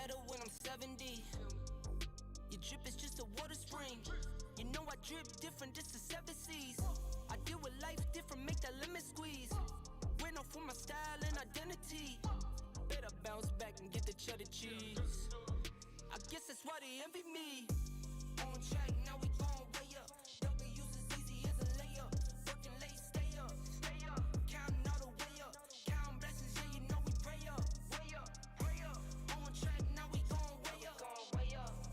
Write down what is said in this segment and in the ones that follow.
better when I'm 70. Your drip is just a water spring. You know I drip different, just the 7 C's. I deal with life different, make that lemon squeeze. Went off for my style and identity. Better bounce back and get the cheddar cheese. I guess that's why they envy me. On track, now we going way up. W's as easy as a layup. Working late, stay up. Counting all the way up. Counting blessings, yeah, you know we pray up. Way up, pray up. On track, now we going way up.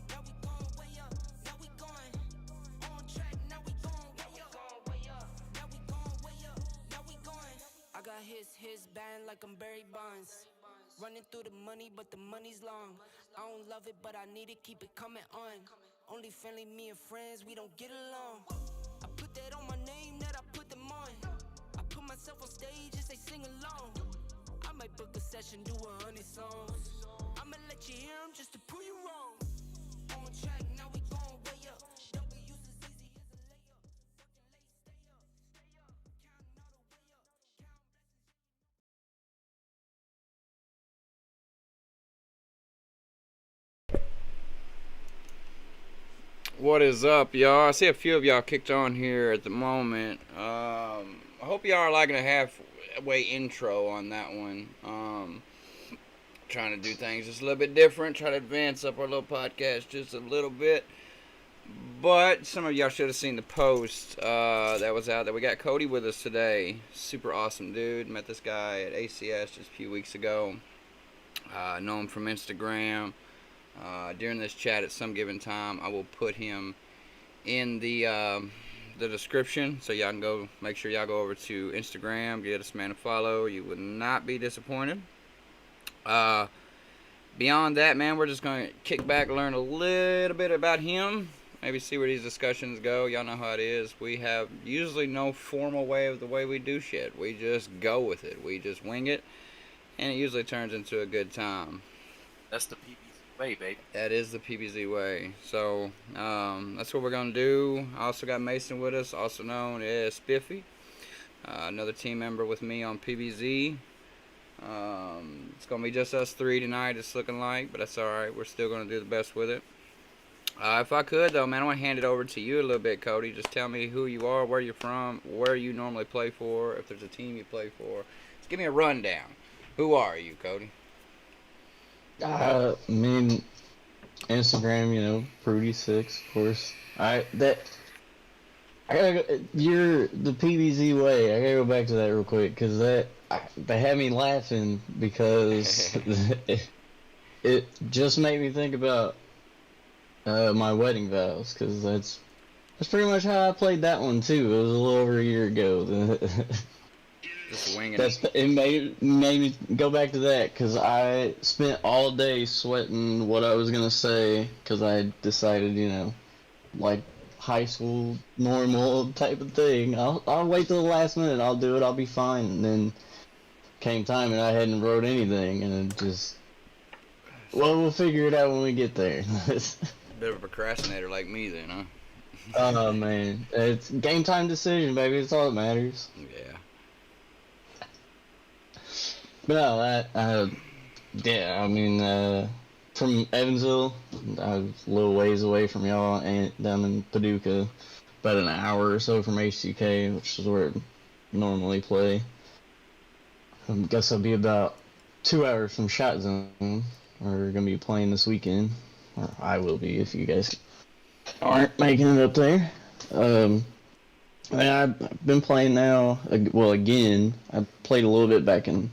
Now we going way up. Now we going. On track, now we going way up. Now we going way up. Now we going. I got his band like I'm Barry Bonds. Running through the money, but the money's long. I don't love it, but I need it, keep it coming on. Only friendly, me and friends, we don't get along. I put that on my name, that I put them on. I put myself on stage as they sing along. I might book a session, do 100 songs. I'ma let you hear them just to prove you wrong. On track, now we going way up. W's as easy as a layup. Working late, stay up. Counting all the way up. What is up, y'all? I see a few of y'all kicked on here at the moment. I hope y'all are liking a halfway intro on that one. Trying to do things just a little bit different, try to advance up our little podcast just a little bit. But some of y'all should have seen the post that was out there. We got Cody with us today. Super awesome dude. Met this guy at ACS just a few weeks ago. Know him from Instagram. During this chat at some given time, I will put him in the description, so y'all can go, make sure y'all go over to Instagram, give this man a follow. You would not be disappointed. Beyond that, man, we're just going to kick back, learn a little bit about him, maybe see where these discussions go. Y'all know how it is. We have usually no formal way of the way we do shit. We just go with it. We just wing it, and it usually turns into a good time. That's the PBZ way, baby. That is the PBZ way. So, that's what we're going to do. I also got Mason with us, also known as Spiffy. Another team member with me on PBZ. It's going to be just us three tonight, it's looking like, but that's alright. We're still going to do the best with it. If I could, though, man, I want to hand it over to you a little bit, Cody. Just tell me who you are, where you're from, where you normally play for, if there's a team you play for. Just give me a rundown. Who are you, Cody? I mean, Instagram, you know, Prudy6, of course. You're the PBZ way. I gotta go back to that real quick, because they had me laughing because it just made me think about my wedding vows, because that's pretty much how I played that one too. It was a little over a year ago. Just winging it. It made me go back to that, because I spent all day sweating what I was gonna say, because I decided, you know, like high school normal type of thing. I'll wait till the last minute. I'll do it. I'll be fine. And then came time and I hadn't wrote anything, and it just, well, we'll figure it out when we get there. Bit of a procrastinator like me, then, huh? Oh man, it's game time decision, baby. It's all that matters. Yeah. But no, yeah, I mean, from Evansville, I was a little ways away from y'all, and down in Paducah, about an hour or so from HCK, which is where I normally play. I guess I'll be about 2 hours from Shot Zone. We're gonna be playing this weekend, or I will be if you guys aren't making it up there. I mean, I've been playing now. Well, again, I played a little bit back in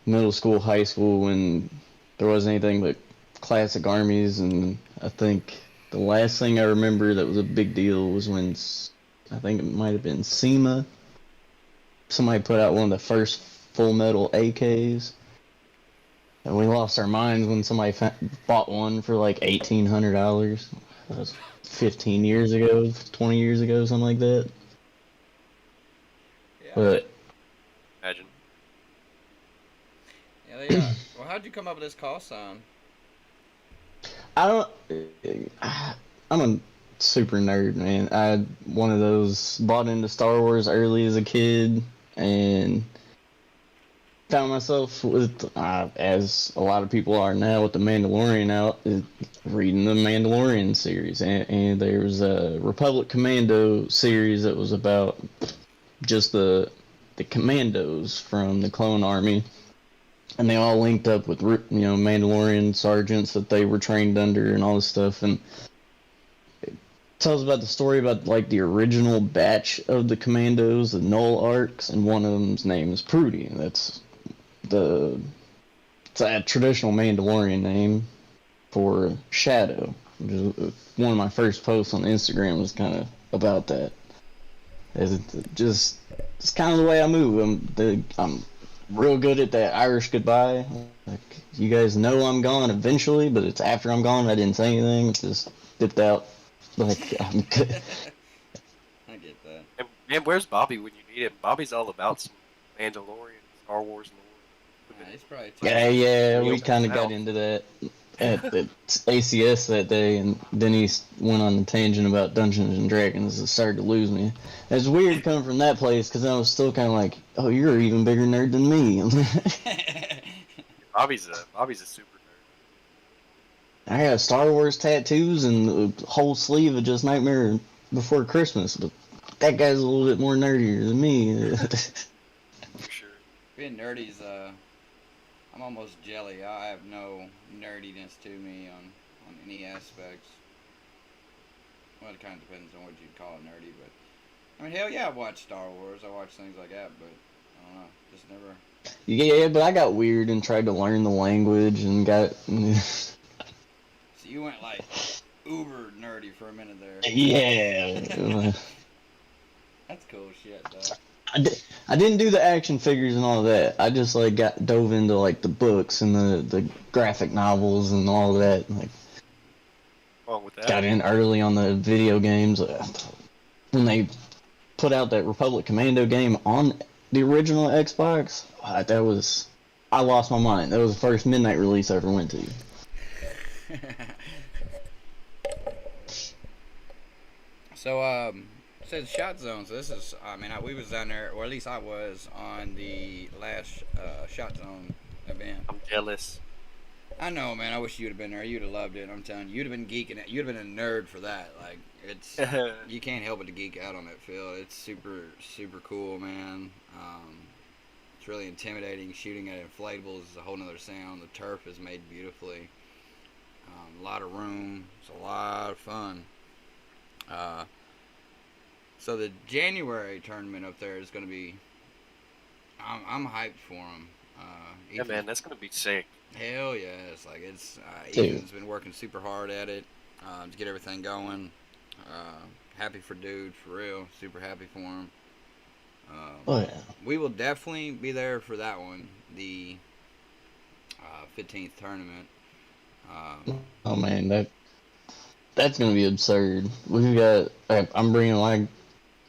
middle school, high school, when there wasn't anything but classic armies, and I think the last thing I remember that was a big deal was when, I think it might have been SEMA, somebody put out one of the first full metal AKs, and we lost our minds when somebody bought one for like $1,800. That was 15 years ago, 20 years ago, something like that. Yeah. But Imagine. Yeah, well, how'd you come up with this call sign? I'm a super nerd, man. One of those, bought into Star Wars early as a kid, and found myself with, as a lot of people are now, with the Mandalorian out, reading the Mandalorian series, and there was a Republic Commando series that was about just the commandos from the clone army, and they all linked up with Mandalorian sergeants that they were trained under and all this stuff, and it tells about the story about like the original batch of the commandos, the Null Arcs, and one of them's name is Prudy. It's a traditional Mandalorian name for Shadow. One of my first posts on Instagram was kind of about that. It's kind of the way I move. I'm real good at that Irish goodbye. Like, you guys know I'm gone eventually, but it's after I'm gone. I didn't say anything. Just dipped out. Like, I'm good. I get that. And man, where's Bobby when you need him? Bobby's all about some Mandalorian, Star Wars lore. He's probably Yeah, we Real kind of got hell. into that at the ACS that day, and then he went on a tangent about Dungeons and Dragons. It started to lose me. It's weird coming from that place, because I was still kind of like, oh, you're an even bigger nerd than me. Bobby's a super nerd. I got Star Wars tattoos and a whole sleeve of just Nightmare Before Christmas, but that guy's a little bit more nerdier than me. For sure. Being nerdy's I'm almost jelly. I have no nerdiness to me on any aspects. Well, it kind of depends on what you'd call it nerdy, but I mean, hell yeah, I watch Star Wars. I watch things like that, but I don't know, just never. Yeah, but I got weird and tried to learn the language and got. So you went like uber nerdy for a minute there. Yeah. That's cool shit, though. I didn't do the action figures and all of that. I just like dove into like the books and the graphic novels and all of that. Like, Wrong with that? got in early on the video games. When they put out that Republic Commando game on the original Xbox, I lost my mind. That was the first midnight release I ever went to. So, it says Shot Zone. So this is, I mean, we was down there, or at least I was, on the last Shot Zone event. I'm jealous. I know, man. I wish you'd have been there. You'd have loved it. I'm telling you, you'd have been geeking. You'd have been a nerd for that. Like, it's you can't help but to geek out on that field. It's super, super cool, man. It's really intimidating. Shooting at inflatables is a whole nother sound. The turf is made beautifully. A lot of room. It's a lot of fun. So the January tournament up there is going to be. I'm hyped for them. Yeah, man, that's gonna be sick. Hell yes! Like it's Dude. Ethan's been working super hard at it to get everything going. Happy for dude, for real. Super happy for him. Oh yeah. We will definitely be there for that one, the 15th tournament. Oh man, that's gonna be absurd. We've got. I'm bringing like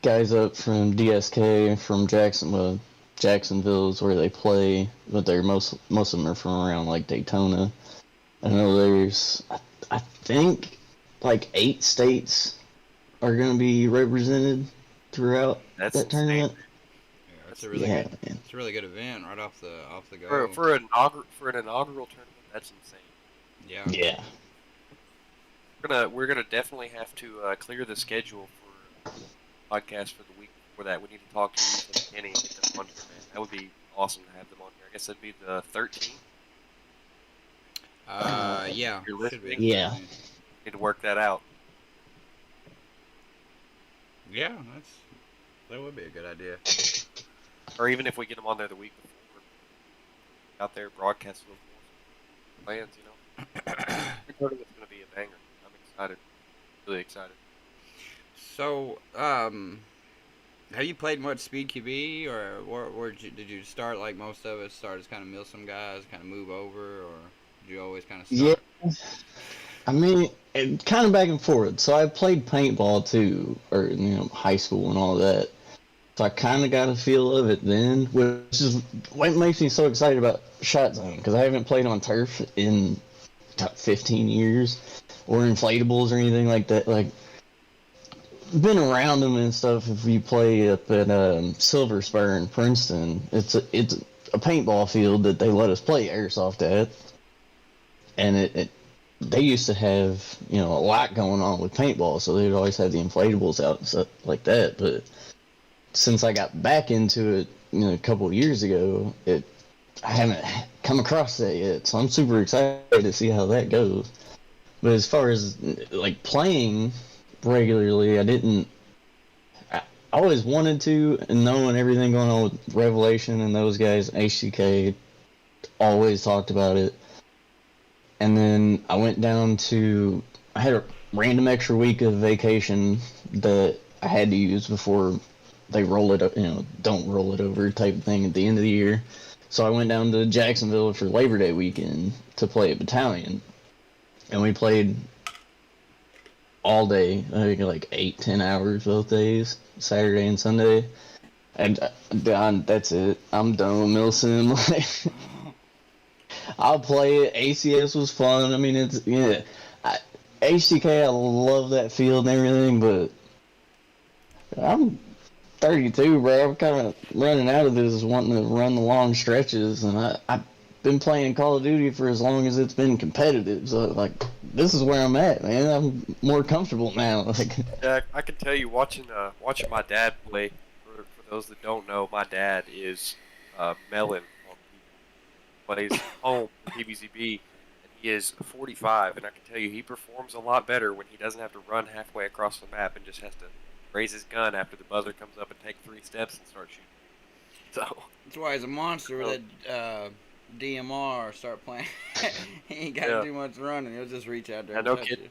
guys up from DSK, from Jacksonville is where they play, but they're most of them are from around like Daytona. I know there's, I think, like 8 states are gonna be represented throughout That's that insane. tournament. Yeah, it's a really Yeah, good. man. It's a really good event right off the go. For an inaugural tournament, that's insane. Yeah. Yeah. We're gonna definitely have to clear the schedule for podcast for the week before that. We need to talk to Ethan and Kenny and get them on here, man. That would be awesome to have them on here. I guess that'd be the 13th. Yeah. You're should be. listening? Yeah. Need to work that out. Yeah, that would be a good idea. Or even if we get them on there the week before, out there broadcast with plans, you know. The tournament's gonna be a banger. I'm excited. Really excited. So, have you played much Speed QB, or where did you start like most of us? Start as kind of Milsim guys, kind of move over, or did you always kind of start? Yeah. I mean, kind of back and forth. So I played paintball too, or high school and all that. So I kind of got a feel of it then, which is what makes me so excited about Shot Zone, because I haven't played on turf in 15 years, or inflatables or anything like that. Like, been around them and stuff. If you play up at Silver Spur in Princeton, it's a paintball field that they let us play airsoft at, and they used to have a lot going on with paintball, so they'd always have the inflatables out and stuff like that. But since I got back into it, a couple of years ago, I haven't come across that yet, so I'm super excited to see how that goes. But as far as like playing regularly, I always wanted to, and knowing everything going on with Revelation and those guys, HCK always talked about it. And then I went down to, I had a random extra week of vacation that I had to use before they roll it, don't roll it over type of thing at the end of the year. So I went down to Jacksonville for Labor Day weekend to play at Battalion. And we played all day, I think like 8-10 hours both days, Saturday and Sunday. And that's it. I'm done with Milsim. I'll play it. ACS was fun. I mean, HCK, I love that field and everything, but I'm 32, bro. I'm kind of running out of this, wanting to run the long stretches, and I've been playing Call of Duty for as long as it's been competitive. So, like, this is where I'm at, man. I'm more comfortable now. Like, yeah, I can tell you, watching my dad play. For those that don't know, my dad is Melon. Plays home in PBZB, and he is 45, and I can tell you he performs a lot better when he doesn't have to run halfway across the map and just has to raise his gun after the buzzer comes up and take 3 steps and start shooting. So that's why he's a monster with that DMR. Start playing. He ain't got to do much running. He'll just reach out there. No kid.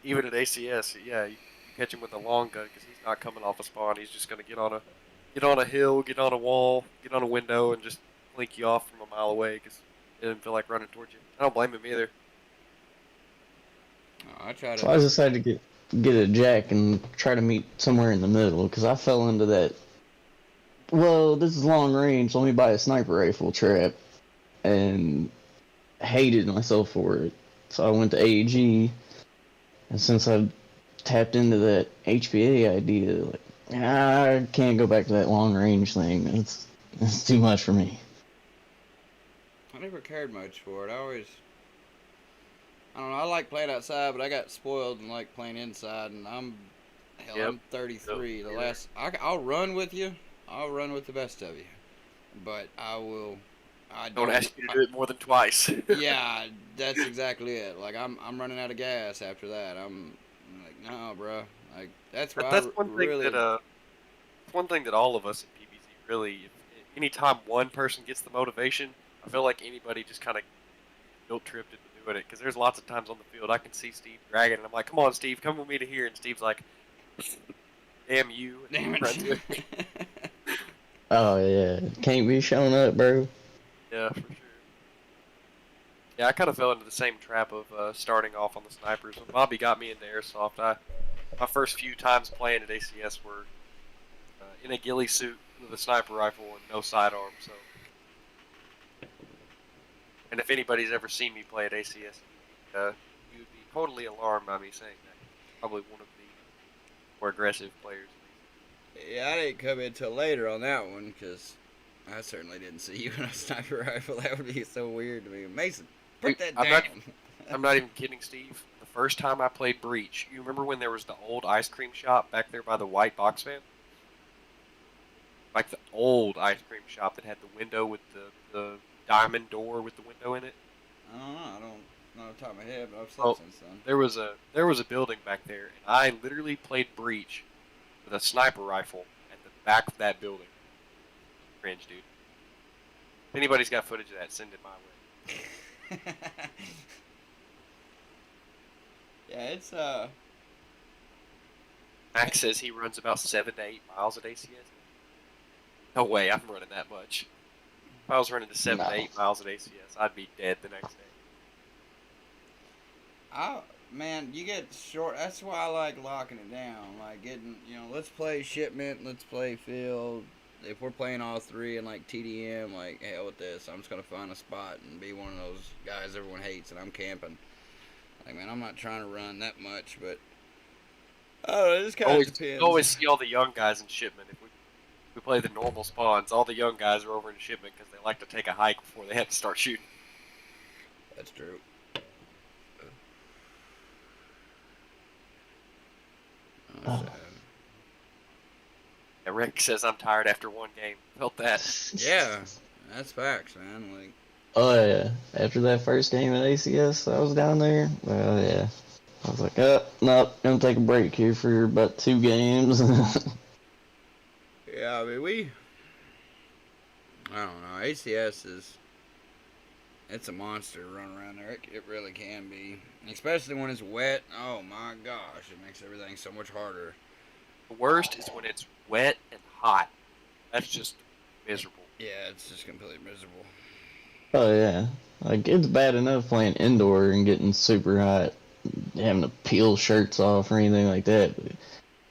Even at ACS, yeah, you catch him with a long gun because he's not coming off a spawn. He's just gonna get on a hill, get on a wall, get on a window, and just blink you off from a mile away because it didn't feel like running towards you. I don't blame him either. So I decided to get a jack and try to meet somewhere in the middle because I fell into that. Well, this is long range. Let me buy a sniper rifle trap, and hated myself for it. So I went to AEG, and since I've tapped into that HPA idea, like I can't go back to that long range thing. It's too much for me. I never cared much for it. I don't know, I like playing outside, but I got spoiled and like playing inside, and I'm 33. I'll run with you. I'll run with the best of you. But I don't ask you to do it more than twice. Yeah, that's exactly it. Like I'm running out of gas after that. I'm like, no, bro. Like that's why one thing that all of us at PBZ really, anytime one person gets the motivation, I feel like anybody just kind of guilt-tripped into doing it, because there's lots of times on the field I can see Steve dragging, and I'm like, come on, Steve, come with me to here, and Steve's like, damn you. Damn it. Oh, yeah. Can't be showing up, bro. Yeah, for sure. Yeah, I kind of fell into the same trap of starting off on the snipers. When Bobby got me into airsoft, my first few times playing at ACS were in a ghillie suit with a sniper rifle and no sidearm, so... And if anybody's ever seen me play at ACS, you would be totally alarmed by me saying that. Probably one of the more aggressive players. Yeah, I didn't come in till later on that one, because I certainly didn't see you in a sniper rifle. That would be so weird to me. Mason, put that down. I'm not even kidding, Steve. The first time I played Breach, you remember when there was the old ice cream shop back there by the white box fan? Like the old ice cream shop that had the window with the diamond door with the window in it. I don't know. I don't know off the top of my head, but I've slept since then. There was a building back there, and I literally played Breach with a sniper rifle at the back of that building. Cringe, dude. If anybody's got footage of that, send it my way. Yeah, it's Max says he runs about 7 to 8 miles at ACS. No way, I'm running that much. If I was running to 7 to 8 miles at ACS, I'd be dead the next day. Man, you get short. That's why I like locking it down. Like getting, let's play shipment, let's play field. If we're playing all three and like TDM, like hell with this. I'm just gonna find a spot and be one of those guys everyone hates, and I'm camping. Like, man, I'm not trying to run that much, but it just kind of depends. You always see all the young guys in shipment. We play the normal spawns. All the young guys are over in shipment because they like to take a hike before they have to start shooting. That's true. Oh. And Rick says I'm tired after one game. Felt that. Yeah, that's facts, man. Like, Oh yeah. After that first game at ACS, I was down there. Well, yeah. I was like, nope, gonna take a break here for about 2 games. yeah, I mean, I don't know. ACS it's a monster to run around there. It really can be, especially when it's wet. Oh my gosh, it makes everything so much harder. The worst is when it's wet and hot. That's just miserable. Yeah, it's just completely miserable. Oh yeah. Like, it's bad enough playing indoor and getting super hot, having to peel shirts off or anything like that.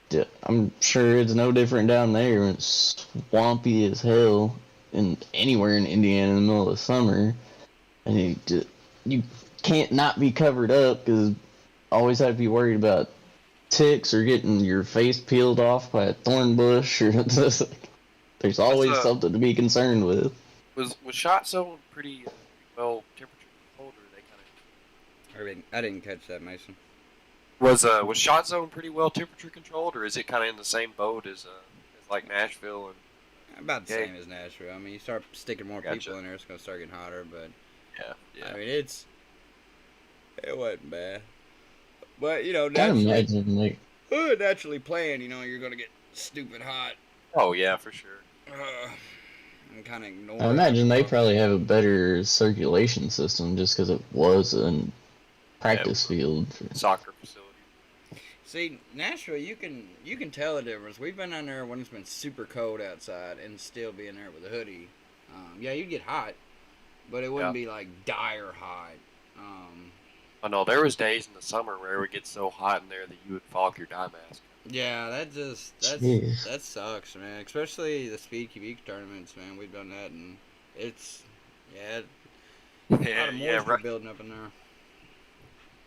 But I'm sure it's no different down there when it's swampy as hell in anywhere in Indiana in the middle of summer. And you can't not be covered up because always have to be worried about ticks or getting your face peeled off by a thorn bush. Or there's always something to be concerned with. Was Shot Zone pretty well temperature controlled, or they kind I didn't catch that, Mason. of was Shot Zone pretty well temperature controlled, or is it kind of in the same boat as like Nashville and About the same as Nashville. I mean, you start sticking more people in there, it's gonna start getting hotter. But yeah. I mean, it wasn't bad. But you know, Can't imagine, like, naturally playing, you know, you're gonna get stupid hot. Oh yeah, for sure. And kind of ignore. I imagine they probably have a better circulation system just because it was a practice field. Soccer facility. See, Nashville, you can tell the difference. We've been down there when it's been super cold outside and still being there with a hoodie. Yeah, you'd get hot, but it wouldn't be like dire hot. Oh no, there was days in the summer where it would get so hot in there that you would fog your dye mask. Yeah, that sucks, man. Especially the Speed Quebec tournaments, man. We've done that, and it's a lot of moisture building up in there.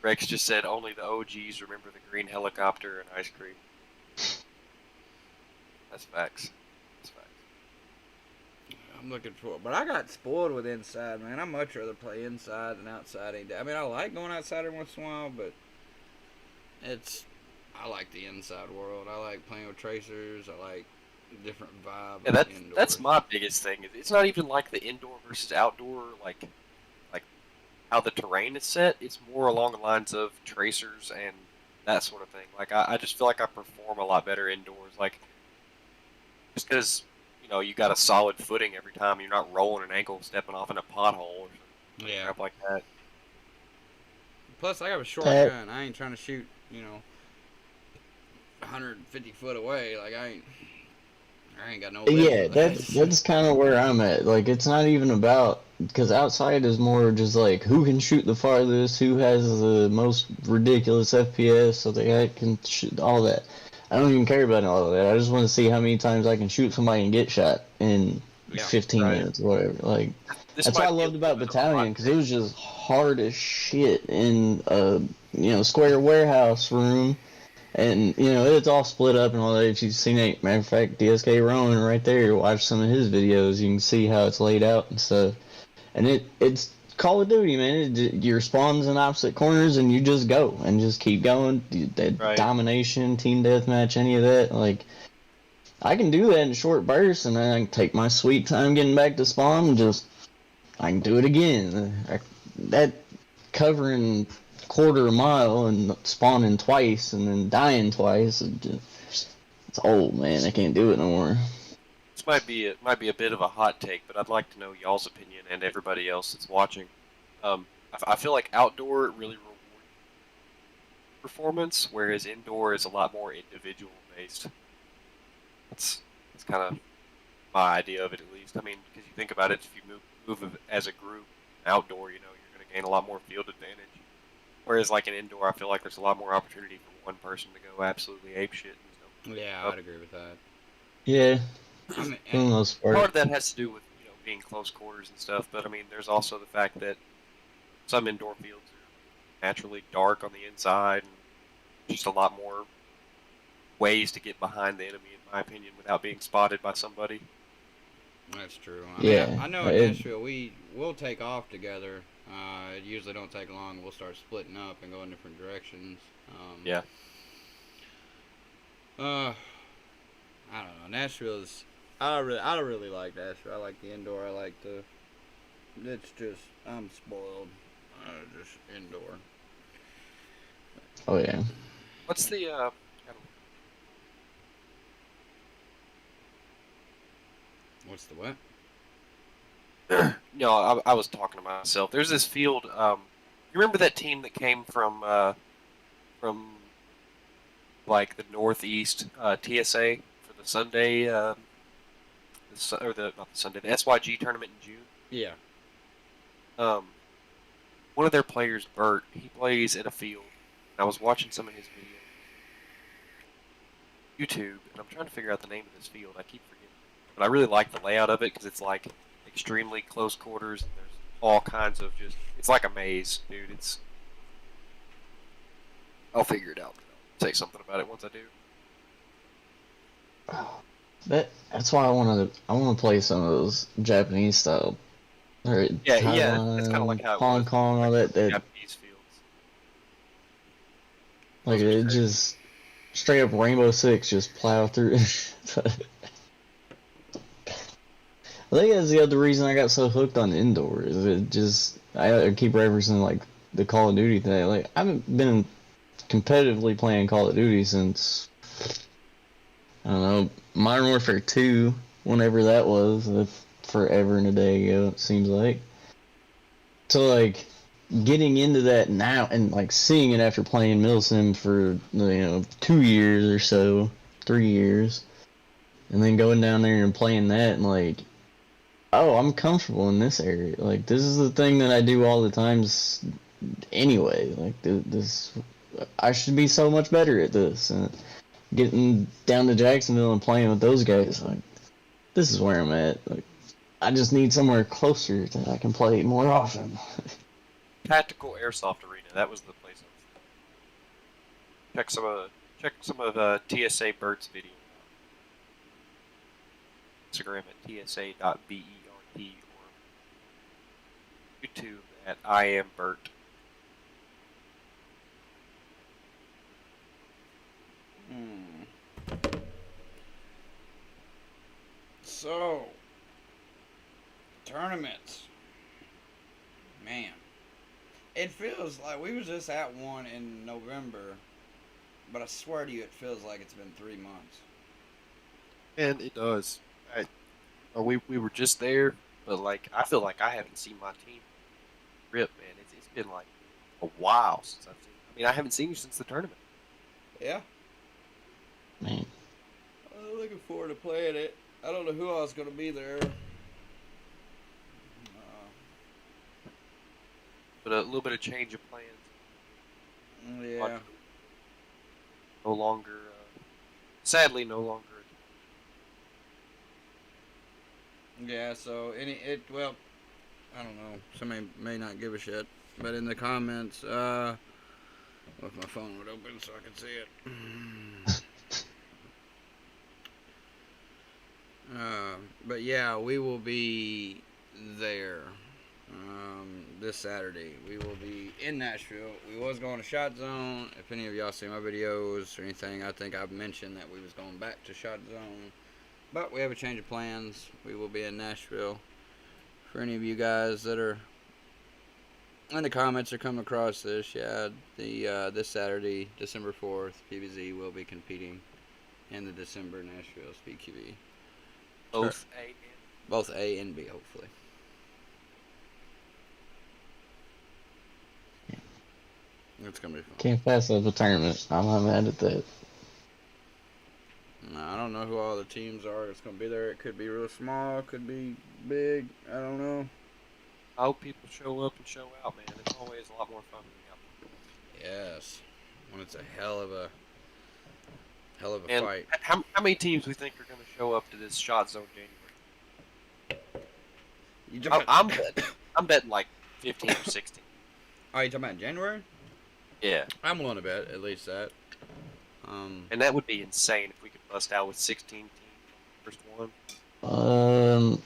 Rex just said only the OGs remember the green helicopter and ice cream. That's facts. I'm looking for it, but I got spoiled with inside, man. I much rather play inside than outside. I mean, I like going outside every once in a while, but I like the inside world. I like playing with tracers. I like different vibe. Yeah, that's my biggest thing. It's not even like the indoor versus outdoor, like how the terrain is set. It's more along the lines of tracers and that sort of thing. Like I just feel like I perform a lot better indoors. Like just because you got a solid footing every time. You're not rolling an ankle, stepping off in a pothole or something crap like that. Plus, I got a short gun. I ain't trying to shoot 150 foot away. Like I ain't got no. Yeah, that's kind of where I'm at. Like, it's not even about, because outside is more just like who can shoot the farthest, who has the most ridiculous FPS, so they can shoot all that. I don't even care about all of that. I just want to see how many times I can shoot somebody and get shot in 15 minutes or whatever. Like, that's what I loved about Battalion, because it was just hard as shit in a square warehouse room. And, it's all split up and all that. If you've seen it, matter of fact, DSK Rowan right there, watch some of his videos, you can see how it's laid out and stuff. And it's Call of Duty, man. Your spawns in opposite corners and you just go and just keep going. Domination, team deathmatch, any of that. Like, I can do that in short bursts, and then I can take my sweet time getting back to spawn and I can do it again. That covering quarter a mile and spawning twice and then dying twice, it's old, man. I can't do it no more. This might be a bit of a hot take, but I'd like to know y'all's opinion and everybody else that's watching. I feel like outdoor really rewards performance, whereas indoor is a lot more individual based. That's kind of my idea of it, at least. I mean, because you think about it, if you move as a group outdoor, you're going to gain a lot more field advantage. Whereas, like, in indoor, I feel like there's a lot more opportunity for one person to go absolutely apeshit and stuff. Yeah, I'd agree with that. Yeah. For the most part. Part of that has to do with being close quarters and stuff, but I mean, there's also the fact that some indoor fields are naturally dark on the inside and just a lot more ways to get behind the enemy, in my opinion, without being spotted by somebody. That's true. Yeah, I know in it- Nashville we'll take off together. It usually don't take long. We'll start splitting up and go in different directions. Yeah. I don't know. Nashville's. I don't really like Nashville. I like the indoor. I like the. It's just I'm spoiled. Just indoor. Oh yeah. What's the What's the what? No, I was talking to myself. There's this field. You remember that team that came from like the Northeast TSA for the Sunday, or not the Sunday, the SYG tournament in June. Yeah. One of their players, Bert, he plays in a field. I was watching some of his videos, YouTube, and I'm trying to figure out the name of this field. I keep forgetting, but I really like the layout of it because it's like extremely close quarters, and there's all kinds of just. It's like a maze, dude. I'll figure it out. I'll say something about it once I do. That's why I wanna play some of those Japanese style. Or Yeah, Taiwan, it's kind of like how it Hong was. Kong, all that. Japanese fields. Like Those are it great. just straight up Rainbow Six just plow through. I think that's the other reason I got so hooked on indoor. Is it just I keep referencing like the Call of Duty thing. Like I haven't been competitively playing Call of Duty since I don't know Modern Warfare 2, whenever that was. That's forever and a day ago. It seems like. So like getting into that now and like seeing it after playing Milsim for 2 years or so, 3 years, and then going down there and playing that and like, oh, I'm comfortable in this area. Like this is the thing that I do all the times anyway. Like this, I should be so much better at this. And getting down to Jacksonville and playing with those guys, like this is where I'm at. Like I just need somewhere closer that I can play more often. Tactical Airsoft Arena. That was the place I was thinking. Check some of TSA Bert's video. Instagram at tsa.bert or YouTube at I am Bert. So, tournaments. Man. It feels like we was just at one in November, but I swear to you, it feels like it's been 3 months. And it does. We were just there, but like I feel like I haven't seen my team rip, man. It's been like a while since I've seen. I mean, I haven't seen you since the tournament. Yeah. Man, I'm looking forward to playing it. I don't know who else is going to be there. But a little bit of change of plans. Yeah. No longer, sadly, no longer. Yeah, so well, I don't know. Somebody may not give a shit, but in the comments, if my phone would open so I could see it. But yeah, we will be there this Saturday. We will be in Nashville. We was going to Shot Zone. If any of y'all see my videos or anything, I think I've mentioned that we was going back to Shot Zone. But we have a change of plans. We will be in Nashville. For any of you guys that are in the comments or come across this, yeah, this Saturday, December 4th, PBZ will be competing in the December Nashville Speed QB. Both Both A and B, hopefully. It's gonna be fun. can't pass up a tournament. I'm not mad at that. No, I don't know who all the teams are that's gonna be there. It could be real small, it could be big. I don't know. I hope people show up and show out, man. It's always a lot more fun than the outdoors. Yes, when it's a hell of a And fight. how many teams we think are going to show up to this Shot Zone January? You talking I'm betting like 15 or 16. Are you talking about January? Yeah. I'm willing to bet at least that. And that would be insane if we could bust out with 16 teams first one.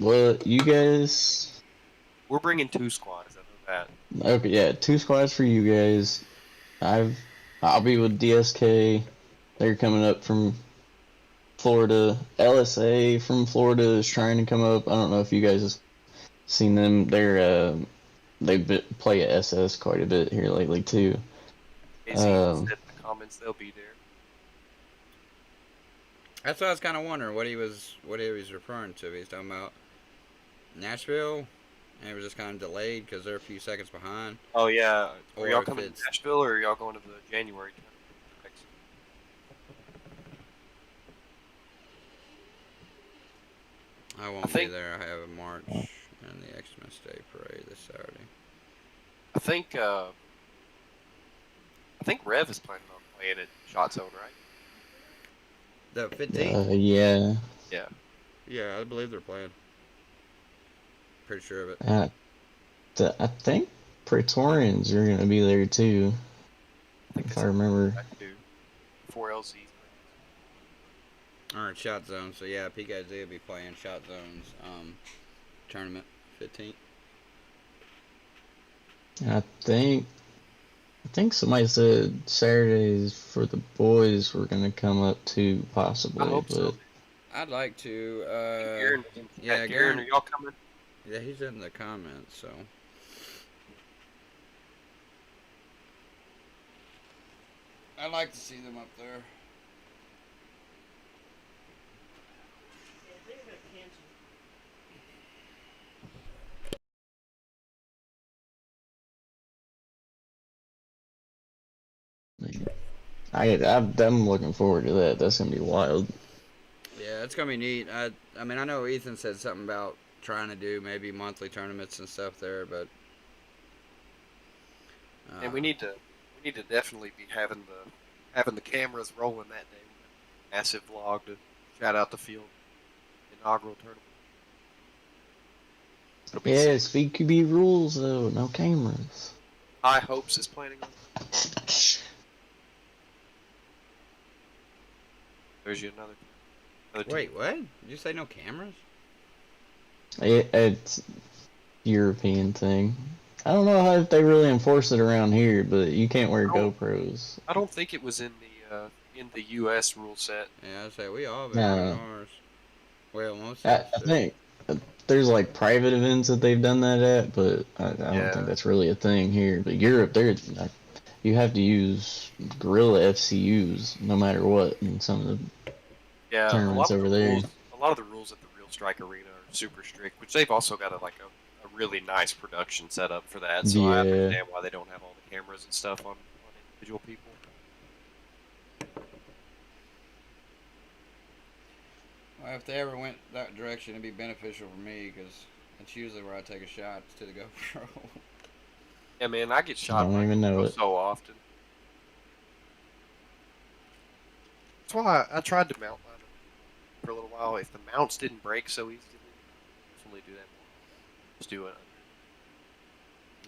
Well, you guys. We're bringing 2 squads. I know that. Okay, yeah, 2 squads for you guys. I'll be with DSK. They're coming up from Florida. LSA from Florida is trying to come up. I don't know if you guys have seen them. They play at SS quite a bit here lately too. Casey said in the comments they'll be there. That's what I was kind of wondering what he was referring to. He's talking about Nashville, and it was just kind of delayed because they're a few seconds behind. Oh yeah, are Or y'all if coming to it's- Nashville or are y'all going to the January tournament? I won't think- be there. I have a march and the Xmas Day parade this Saturday. I think Rev is planning on playing at Shot Zone, right? The 15th? Yeah. Yeah. Yeah, I believe they're playing. Pretty sure of it. I think Praetorians are gonna be there too, I think if that's I remember. what I do. 4LZ. Alright, Shot Zone. So yeah, PKZ will be playing Shot Zone's tournament 15th. I think somebody said Saturdays for the boys were gonna come up too, possibly. I hope so. but I'd like to. Garen, yeah, Garen, Garen. are y'all coming? Yeah, he's in the comments, so. I'd like to see them up there. I'm looking forward to that. That's gonna be wild. Yeah, it's gonna be neat. I mean, I know Ethan said something about trying to do maybe monthly tournaments and stuff there, but. And we need to definitely be having the cameras rolling that day. Massive vlog to shout out the field inaugural tournament. It'll be Yeah, sick. VQB rules though, no cameras. High Hopes is planning on. There's you another team. Wait, what? Did you say no cameras? It's European thing. I don't know how if they really enforce it around here, but you can't wear Oh. GoPros. I don't think it was in the U.S. rule set. Yeah, I say we all been No. doing ours. Well, most I of us do. think there's like private events that they've done that at, but I don't Yeah. think that's really a thing here. But Europe, you have to use Gorilla FCUs no matter what in some of the Yeah, tournaments over there. A lot of the rules at the Real Strike Arena are super strict, which they've also got a really nice production set up for that. So I Yeah. understand why they don't have all the cameras and stuff on individual people. Well, if they ever went that direction, it'd be beneficial for me because that's usually where I take a shot to the GoPro. Yeah, man, I get shot I don't by even know GoPro it. so often. That's why I tried to mount mine for a little while. If the mounts didn't break so easily, definitely do that more. Just do it.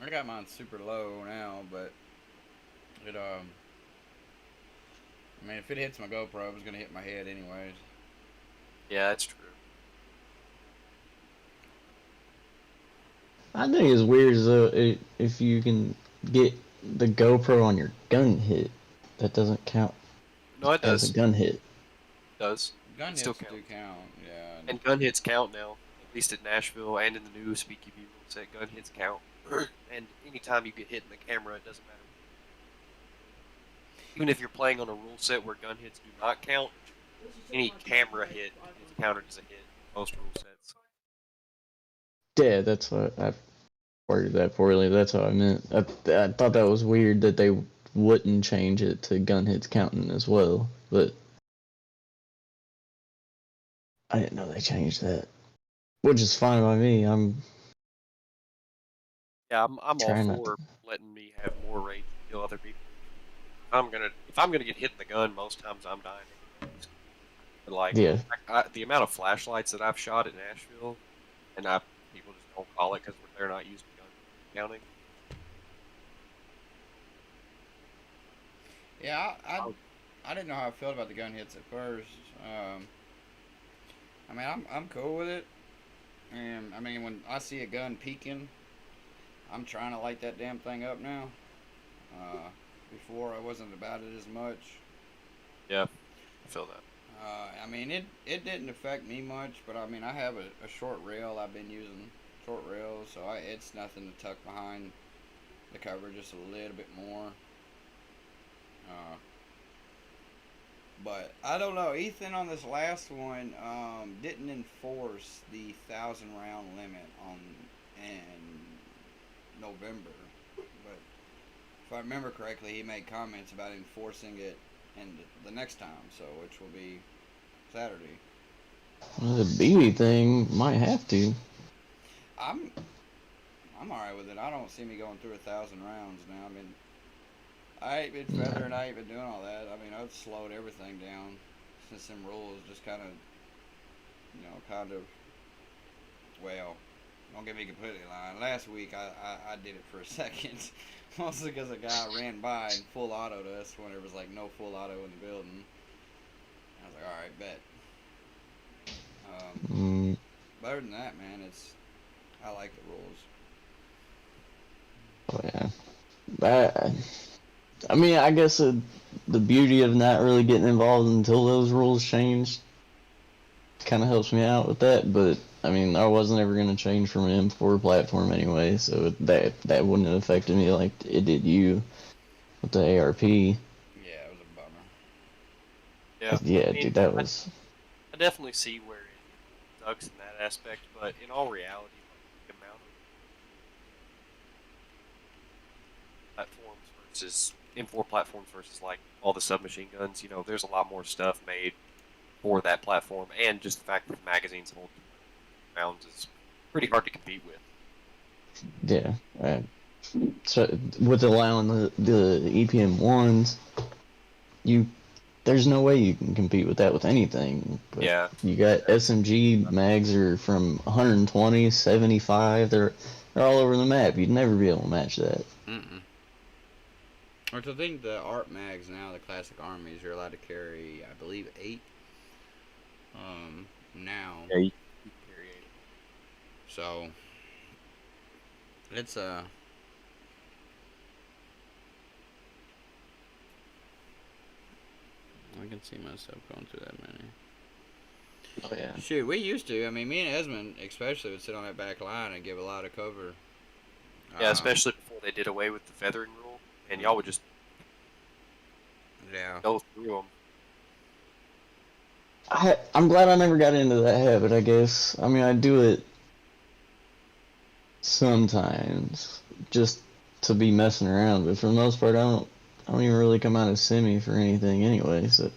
I got mine super low now, but it I mean, if it hits my GoPro, it's gonna hit my head anyways. Yeah, that's true. I think it's weird though if you can get the GoPro on your gun hit, that doesn't count No, it as does. a gun hit. It does. Gun Still hits do count. count, yeah. And gun hits count now, at least at Nashville and in the new SpeakyB rule set. Gun hits count, and anytime you get hit in the camera, it doesn't matter. Even if you're playing on a rule set where gun hits do not count, any camera hit is counted as a hit. In most rule sets. Yeah, that's what I worded that poorly. That's what I meant. I thought that was weird that they wouldn't change it to gun hits counting as well, but I didn't know they changed that. Which is fine by me. Yeah, I'm Try all not for letting me have more rage to kill other people. If I'm gonna get hit in the gun, most times I'm dying. But like, Yeah. the amount of flashlights that I've shot in Nashville, and people just don't call it because they're not used to gun counting. Yeah, I didn't know how I felt about the gun hits at first. I mean, I'm cool with it. And I mean, when I see a gun peeking, I'm trying to light that damn thing up now. Before I wasn't about it as much. Yeah, I feel that. I mean, it didn't affect me much, but I mean, I have a short rail. I've been using short rails, so it's nothing to tuck behind the cover just a little bit more. But I don't know. Ethan on this last one didn't enforce the 1,000 round limit in November, but if I remember correctly, he made comments about enforcing it in the next time, so which will be Saturday. Well, the BB thing might have to. I'm alright with it. I don't see me going through 1,000 rounds now. I mean, I ain't been feathering, I ain't been doing all that. I mean, I've slowed everything down since them rules just kind of, well, don't get me completely lying. Last week I did it for a second, mostly because a guy ran by and full autoed us when there was like no full auto in the building. I was like, all right, bet. But other than that, man, I like the rules. Oh yeah. I mean, I guess the beauty of not really getting involved until those rules changed kind of helps me out with that. But I mean, I wasn't ever going to change from an M4 platform anyway, so that wouldn't have affected me like it did you with the ARP. Yeah, it was a bummer. Yeah, Yeah, I mean, dude, that was. I definitely see where it sucks in that aspect, but in all reality, like, the amount of platforms versus M4 platforms versus like all the submachine guns, there's a lot more stuff made for that platform, and just the fact that the magazines hold rounds is pretty hard to compete with. Yeah. So with allowing the EPM ones, there's no way you can compete with that with anything. But Yeah. You got SMG mags are from 120, 75. They're all over the map. You'd never be able to match that. Which I think the ARP mags now, the classic armies, you're allowed to carry, I believe, 8. Now. Yeah, you can carry 8. So it's I can see myself going through that many. Oh yeah. Shoot, we used to. I mean, me and Esmond especially would sit on that back line and give a lot of cover. Yeah, especially before they did away with the feathering rule, and y'all would just go through them. I'm glad I never got into that habit, I guess. I mean, I do it sometimes just to be messing around, but for the most part, I don't even really come out of semi for anything anyway. So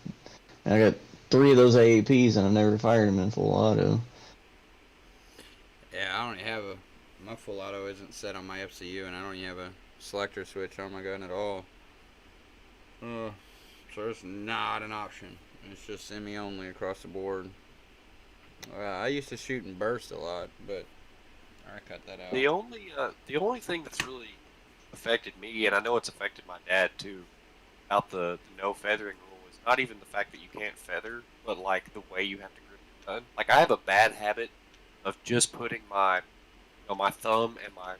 I got 3 of those AAPs and I never fired them in full auto. Yeah, I don't even have my full auto isn't set on my FCU, and I don't even have a selector switch on my gun at all. So it's not an option. It's just semi only across the board. I used to shoot and burst a lot, but I cut that out. The only thing that's really affected me, and I know it's affected my dad too, about the no feathering rule is not even the fact that you can't feather, but like the way you have to grip your gun. Like I have a bad habit of just putting my my thumb and my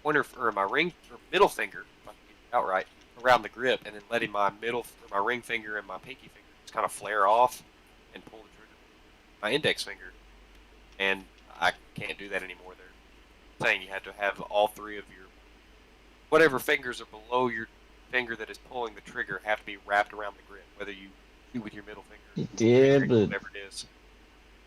pointer or my ring or middle finger, if I can get it out right, around the grip, and then letting my my ring finger and my pinky finger just kind of flare off and pull the trigger. My index finger, and I can't do that anymore. They're saying you have to have all 3 of your whatever fingers are below your finger that is pulling the trigger have to be wrapped around the grip, whether you do with your middle finger, Yeah, but whatever it is.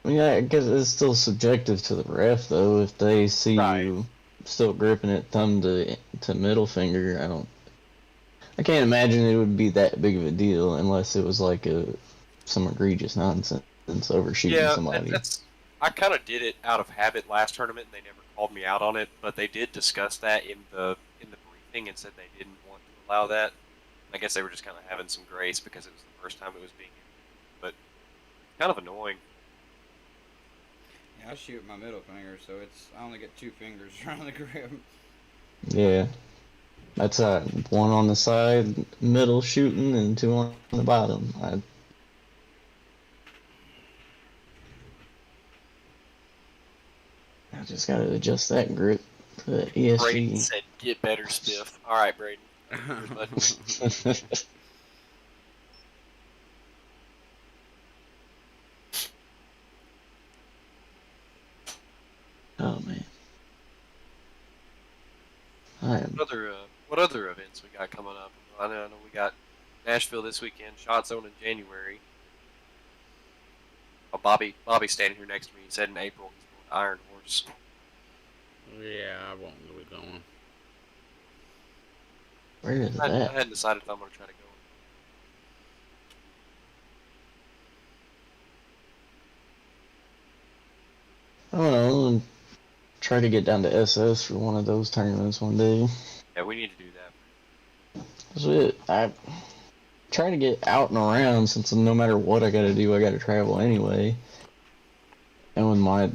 I mean, I guess it's still subjective to the ref, though. If they see you still gripping it thumb to middle finger, I can't imagine it would be that big of a deal unless it was like some egregious nonsense overshooting somebody. I kind of did it out of habit last tournament, and they never called me out on it. But they did discuss that in the briefing and said they didn't want to allow that. I guess they were just kind of having some grace because it was the first time it was being used. But kind of annoying. Yeah, I shoot with my middle finger, so I only get 2 fingers around the grip. Yeah. That's one on the side, middle shooting, and two on the bottom. I just gotta adjust that grip to the Braden ESG. said, "Get better, Spiff." All right, Braden. Good, bud. Oh man, I am. What other events we got coming up? I know we got Nashville this weekend, Shot Zone in January. Oh, Bobby's standing here next to me. He said in April he's going to Iron Horse. Yeah, I won't be going. Where is I that? hadn't decided if I'm going to try to go. I don't know. I'm gonna try to get down to SS for one of those tournaments one day. Yeah, we need to do that. That's it. I try to get out and around since no matter what I gotta do, I gotta travel anyway. And with my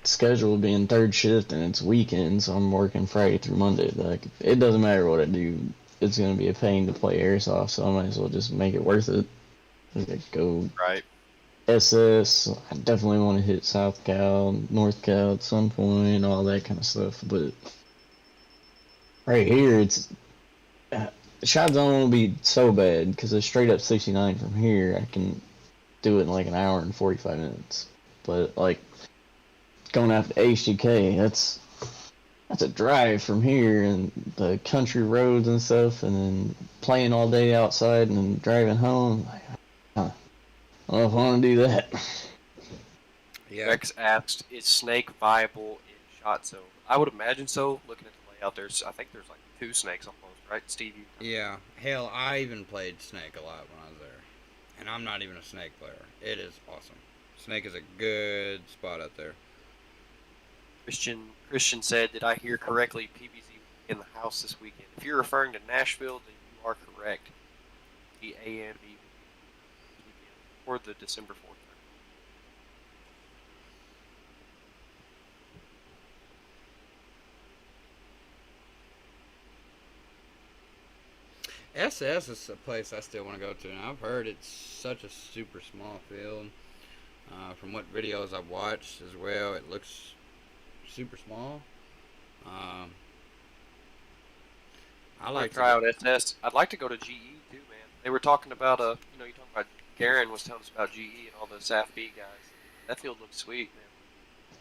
schedule being third shift and it's weekends, so I'm working Friday through Monday. Like it doesn't matter what I do, it's gonna be a pain to play airsoft. So I might as well just make it worth it. Like go Right. SS. I definitely want to hit South Cal, North Cal at some point, all that kind of stuff. But right here, it's shot zone won't be so bad because it's straight up 69 from here. I can do it in like an hour and 45 minutes. But like going out to HGK, that's a drive from here and the country roads and stuff, and then playing all day outside and then driving home. Like, I don't know if I want to do that. Yeah. Rex asked, "Is Snake viable in Shot Zone?" I would imagine so. Looking at the layout, I think there's like 2 snakes almost, right, Steve? Yeah. Hell, I even played Snake a lot when I was there. And I'm not even a Snake player. It is awesome. Snake is a good spot out there. Christian said, "Did I hear correctly? PBZ in the house this weekend. If you're referring to Nashville, then you are correct. The AMB or the December 4th." SS is a place I still want to go to, and I've heard it's such a super small field. From what videos I've watched as well, it looks super small. Um, I like to try out SS. I'd like to go to GE too, man. They were talking about you talking about Garen was telling us about GE and all the SAFB guys. That field looks sweet, man.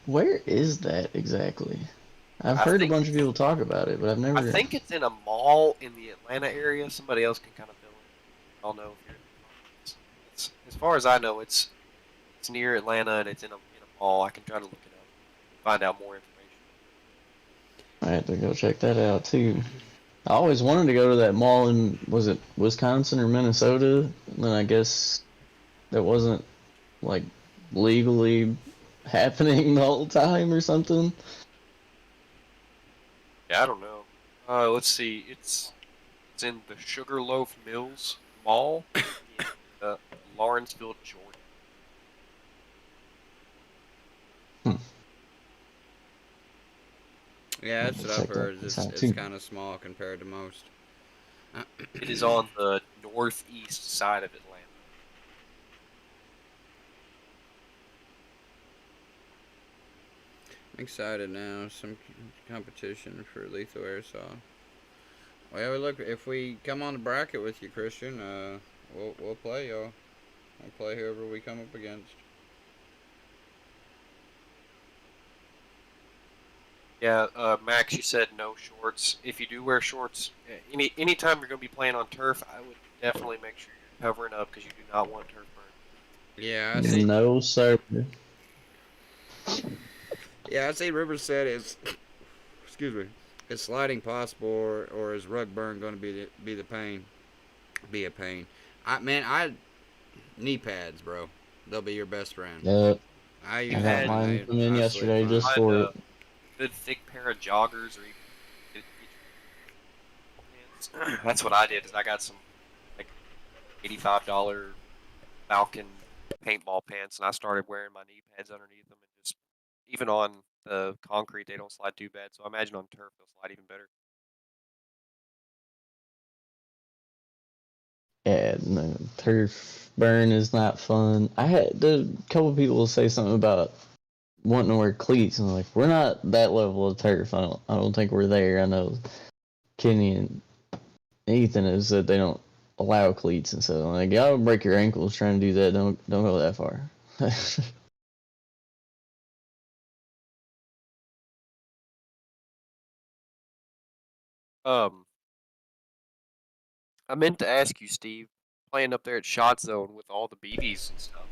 Where is that exactly? I've heard a bunch of people talk about it, but I've never. I think it's in a mall in the Atlanta area. Somebody else can kind of fill in. I'll know if you're. It's, as far as I know, it's near Atlanta and it's in a mall. I can try to look it up, find out more information. I have to go check that out too. I always wanted to go to that mall in, was it Wisconsin or Minnesota? And then I guess that wasn't like legally happening the whole time or something. Yeah, I don't know. Let's see. It's in the Sugarloaf Mills Mall in Lawrenceville, Georgia. Yeah, that's what I've heard. It's kind of small compared to most. It is on the northeast side of Atlanta. I'm excited now. Some competition for Lethal Airsoft. Well, look, if we come on the bracket with you, Christian, we'll play y'all. We'll play whoever we come up against. Yeah, Max, you said no shorts. If you do wear shorts, anytime you're going to be playing on turf, I would definitely make sure you're covering up because you do not want turf burn. Yeah, I see. No, sir. Yeah, I see. Rivers said it's excuse me, is sliding possible or is rug burn going to be the pain? Be a pain. I knee pads, bro. They'll be your best friend. Yep. I I got mine come in yesterday just for it. Good thick pair of joggers or even pants. That's what I did. Is I got some like $85 Falcon paintball pants, and I started wearing my knee pads underneath them, and just even on the concrete they don't slide too bad. So I imagine on turf they'll slide even better. Yeah, no, turf burn is not fun. I had a couple people say something about wanting to wear cleats, and I'm like, we're not that level of turf. I don't think we're there. I know Kenny and Ethan have said they don't allow cleats, and so like, y'all break your ankles trying to do that. Don't go that far. Um, I meant to ask you, Steve, playing up there at Shot Zone with all the BBs and stuff.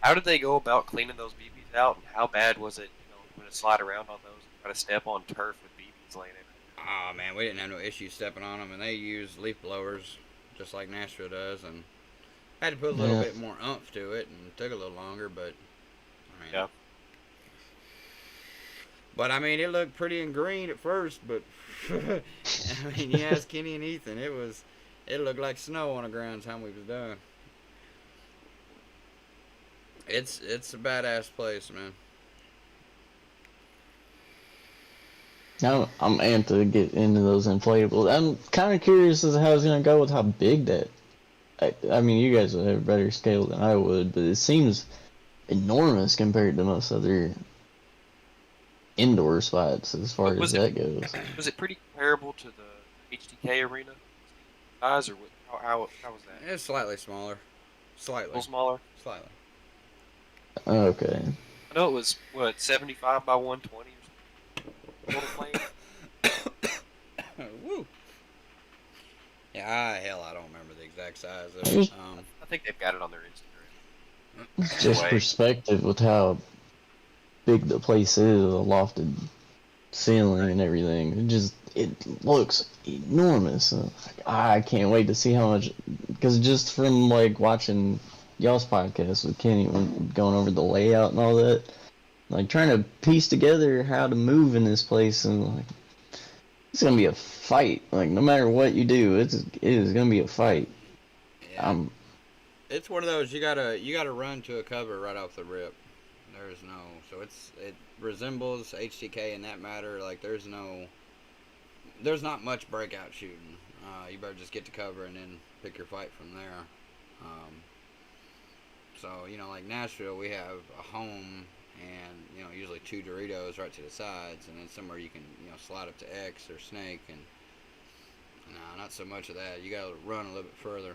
How did they go about cleaning those BBs out, and how bad was it, when to slide around on those and try to step on turf with BBs laying in it? Oh man, we didn't have no issue stepping on them, and they use leaf blowers just like Nashville does, and had to put a little Yeah. bit more umph to it, and it took a little longer, but I mean, Yeah. but I mean, it looked pretty and green at first, but I mean, you ask Kenny and Ethan, it looked like snow on the ground time we was done. It's a badass place, man. I'm amped to get into those inflatables. I'm kind of curious as to how it's gonna go with how big that. I mean, you guys would have a better scale than I would, but it seems enormous compared to most other indoor spots as far But as that goes. was it pretty comparable to the HTK arena size, or how was that? It's slightly smaller, A slightly, little smaller. slightly. Okay. I know it was 75 by 120 or something. Total plane. Woo. Yeah, hell, I don't remember the exact size of Just, it. I think they've got it on their Instagram. just Anyway. perspective with how big the place is, the lofted ceiling and everything. It looks enormous. I can't wait to see how much, because just from like watching y'all's podcast with Kenny, going over the layout and all that, like trying to piece together how to move in this place, and like it's gonna be a fight. Like no matter what you do, it is gonna be a fight. Yeah, it's one of those you gotta run to a cover right off the rip. There's no, so it resembles HTK in that matter. Like there's not much breakout shooting. You better just get to cover and then pick your fight from there. Um, so like Nashville, we have a home and usually two Doritos right to the sides, and then somewhere you can slide up to X or Snake, and no, not so much of that. You gotta run a little bit further.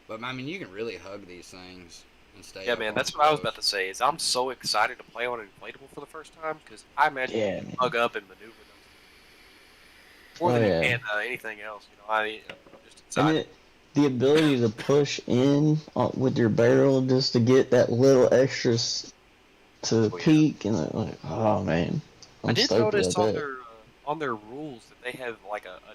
But I mean, you can really hug these things and stay Yeah, up man, on that's the what I was close. about to say. Is I'm so excited to play on an inflatable for the first time because I imagine you Yeah. can hug up and maneuver those more Oh than you yeah. can anything else. I'm just And excited. the ability to push in with your barrel just to get that little extra to Oh, yeah. peak, and like, oh man, I I'm did stoked notice about that. on their rules that they have like a no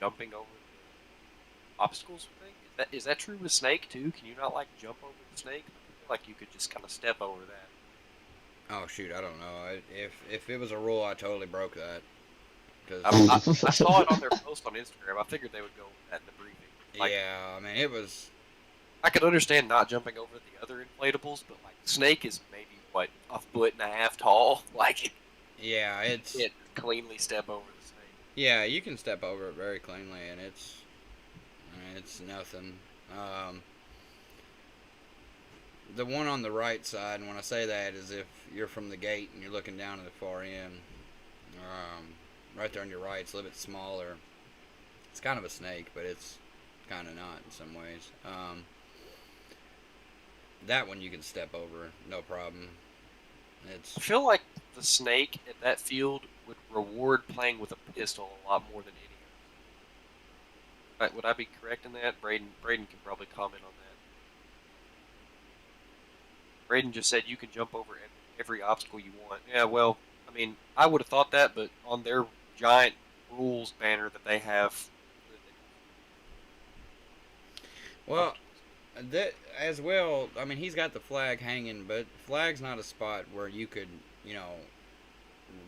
jumping over the obstacles thing. Is that true with Snake too? Can you not like jump over the snake? I feel like you could just kind of step over that. Oh shoot, I don't know. If it was a rule, I totally broke that. Cause I saw it on their post on Instagram. I figured they would go with that in the briefing. Like, yeah, I mean it was. I could understand not jumping over the other inflatables, but like Snake is maybe what a foot and a half tall. Like Yeah, it's. you can't cleanly step over the snake. Yeah, you can step over it very cleanly, and it's nothing. Um, the one on the right side, and when I say that, is if you're from the gate and you're looking down at the far end. Right there on your right, it's a little bit smaller. It's kind of a snake, but it's kind of not in some ways. That one you can step over, no problem. It's I feel like the snake at that field would reward playing with a pistol a lot more than any other. Would I be correct in that? Braden can probably comment on that. Braden just said you can jump over every obstacle you want. Yeah, well, I mean, I would have thought that, but on their giant rules banner that they have, well, that as well. I mean, he's got the flag hanging, but flag's not a spot where you could,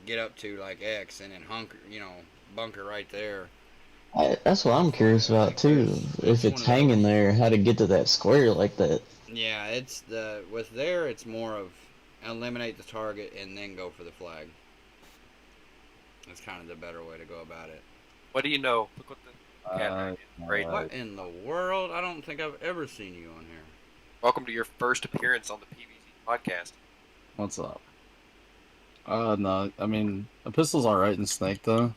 get up to like X and then bunker right there. That's what I'm curious about too. If one it's of hanging those. there, how to get to that square like that. Yeah, it's with there. It's more of eliminate the target and then go for the flag. That's kind of the better way to go about it. what do you know? Look what Great. What in the world? I don't think I've ever seen you on here. Welcome to your first appearance on the PVZ podcast. What's up? No, I mean, a pistol's alright in Snake, though.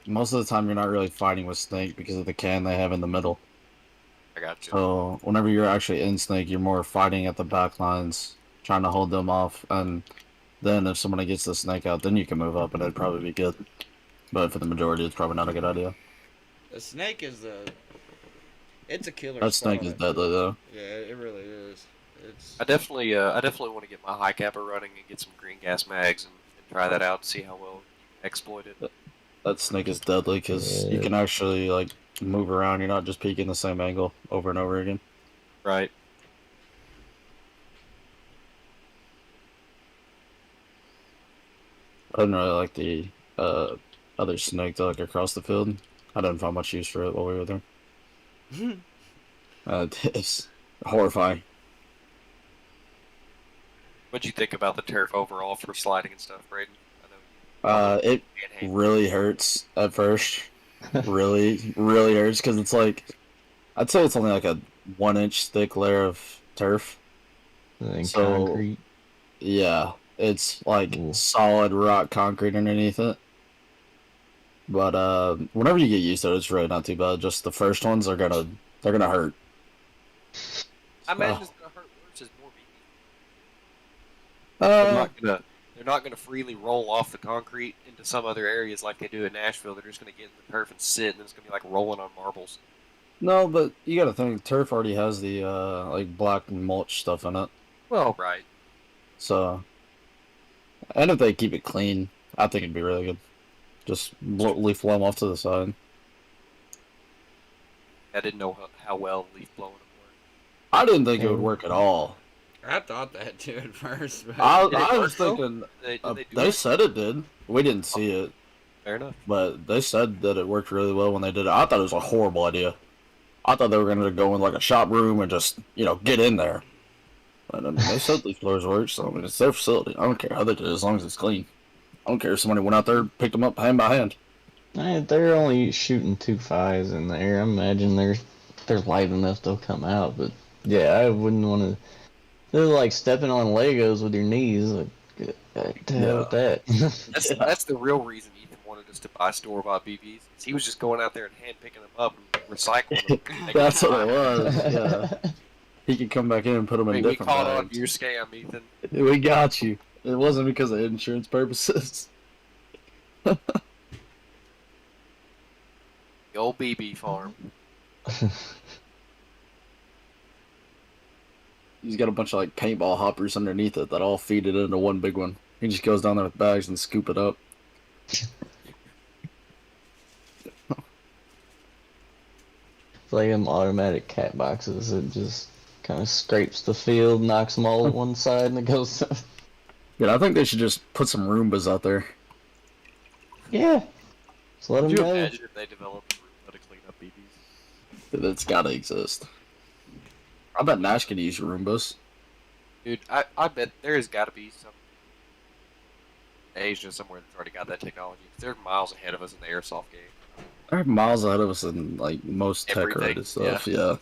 Most of the time you're not really fighting with Snake because of the can they have in the middle. I got you. So, whenever you're actually in Snake, you're more fighting at the back lines, trying to hold them off, and then if somebody gets the Snake out, then you can move up, and it'd probably be good. But for the majority, it's probably not a good idea. The Snake is it's a killer. That Snake is deadly, though. Yeah, it really is. I definitely want to get my high capper running and get some green gas mags and try that out to see how well you exploit it. That Snake is deadly because you can actually like move around. You're not just peeking the same angle over and over again. Right. I didn't really like the other Snake to look across the field. I didn't find much use for it while we were there. It's horrifying. What'd you think about the turf overall for sliding and stuff, Braden? It really hurts at first. really, really hurts because it's like, I'd say it's only like a 1-inch thick layer of turf. And So- concrete. Yeah, it's like Ooh. solid rock concrete underneath it. But whenever you get used to it, it's really not too bad. Just the first ones are they're gonna hurt. I imagine it's gonna hurt worse as more BBs. They're not gonna freely roll off the concrete into some other areas like they do in Nashville. They're just gonna get in the turf and sit, and it's gonna be like rolling on marbles. No, but you gotta think turf already has the like black mulch stuff in it. Well, right. So, and if they keep it clean, I think it'd be really good. Just leaf blow 'em off to the side. I didn't know how well leaf blowing would work. I didn't think it would work at all. I thought that too at first. But I Did it was work, though? thinking Did they do they it? said it did. We didn't see it, Fair enough. but they said that it worked really well when they did it. I thought it was a horrible idea. I thought they were gonna go in like a shop room and just get in there. But I mean, they said leaf blowers work, so I mean, it's their facility. I don't care how they do it as long as it's clean. I don't care if somebody went out there and picked them up hand by hand. They're only shooting 2.5s in the air. I imagine they're light enough they'll come out. But yeah, I wouldn't want to. They're like stepping on Legos with your knees. Like, to hell with that. That's the real reason Ethan wanted us to buy store-bought BBs. He was just going out there and hand picking them up and recycling them. That's what it was. Yeah, he could come back in and put them in We different caught on bags. your scam, Ethan. We got you. It wasn't because of insurance purposes. The old BB farm. He's got a bunch of like paintball hoppers underneath it that all feed it into one big one. He just goes down there with bags and scoop it up. It's like them automatic cat boxes. It just kind of scrapes the field, knocks them all at one side, and it goes. Yeah, I think they should just put some Roombas out there. Yeah. Just let them Could you go. imagine if they developed a room to clean up BBs? It's gotta exist. I bet Nash could use Roombas. Dude, I bet there's got to be some Asia somewhere that's already got that technology. They're miles ahead of us in the airsoft game. They're miles ahead of us in like most Everything, tech-related stuff. Yeah.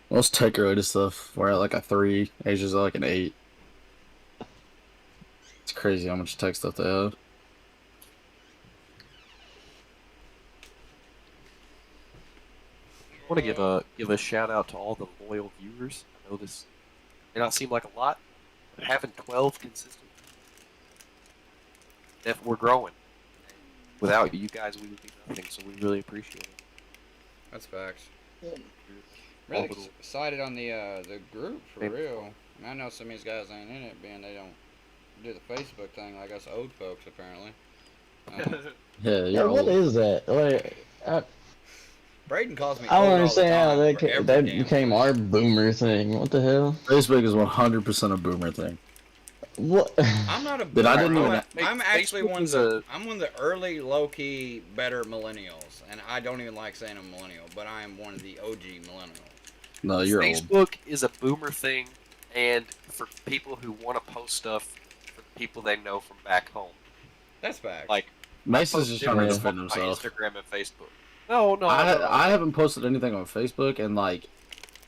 Most tech-related stuff, we're at like a 3. Asia's at like an 8. It's crazy how much tech stuff they have. I want to give a shout out to all the loyal viewers. I know this may not seem like a lot, but having 12 consistent, if we're growing. Without you guys, we would be nothing. So we really appreciate it. that's facts. All Really little- excited on the group for Maybe. real. I know some of these guys ain't in it, being they don't do the Facebook thing like us old folks apparently. Yeah, Yeah, you're what old. is that? Like, Braden calls me. I don't old all the understand how time that for every that damn became thing. our boomer thing. What the hell? Facebook is 100% a boomer thing. What? I'm not a. But I didn't boomer. even- I'm actually Facebook one of is the. I'm one of the early low key better millennials, and I don't even like saying I'm a millennial, but I am one of the OG millennials. No, you're old. Facebook is a boomer thing, and for people who want to post stuff for people they know from back home. That's facts. Like, Mason's post just trying to videos defend on my himself. Instagram and Facebook. No, no. I haven't posted anything on Facebook in like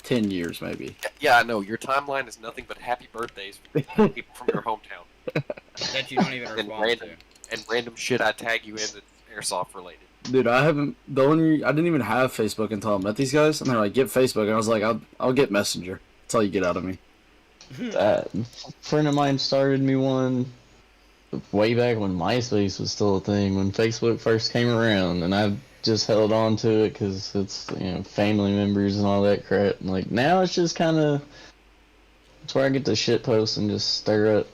10 years, maybe. Yeah, I know. Your timeline is nothing but happy birthdays from people from your hometown. That you don't even And respond to. random shit I tag you in that's airsoft related. Dude, I haven't. I didn't even have Facebook until I met these guys, and they're like, "Get Facebook," and I was like, "I'll get Messenger." That's all you get out of me. A friend of mine started me one way back when MySpace was still a thing, when Facebook first came around, and I've just held on to it because it's, you know, family members and all that crap. And like now it's just kind of, it's where I get to shit post and just stir up.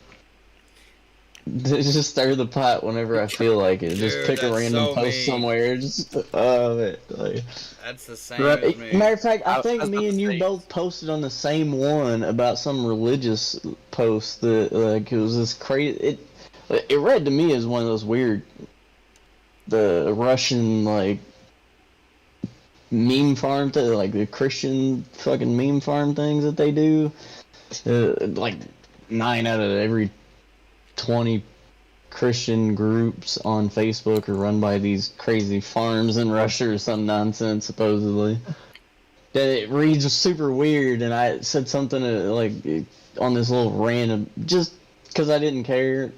Just stir the pot whenever I feel like it. Just Dude, pick a that's random so post mean. somewhere. Just man, like. That's the same Right. as me. Matter of fact, I I think was me about and to you say- both posted on the same one about some religious post that like it was this crazy. It read to me as one of those weird, the Russian like meme farm like the Christian fucking meme farm things that they do. Like 9 out of every 20 Christian groups on Facebook are run by these crazy farms in Russia or some nonsense, supposedly. That it reads super weird, and I said something like on this little rant of, just because I didn't care,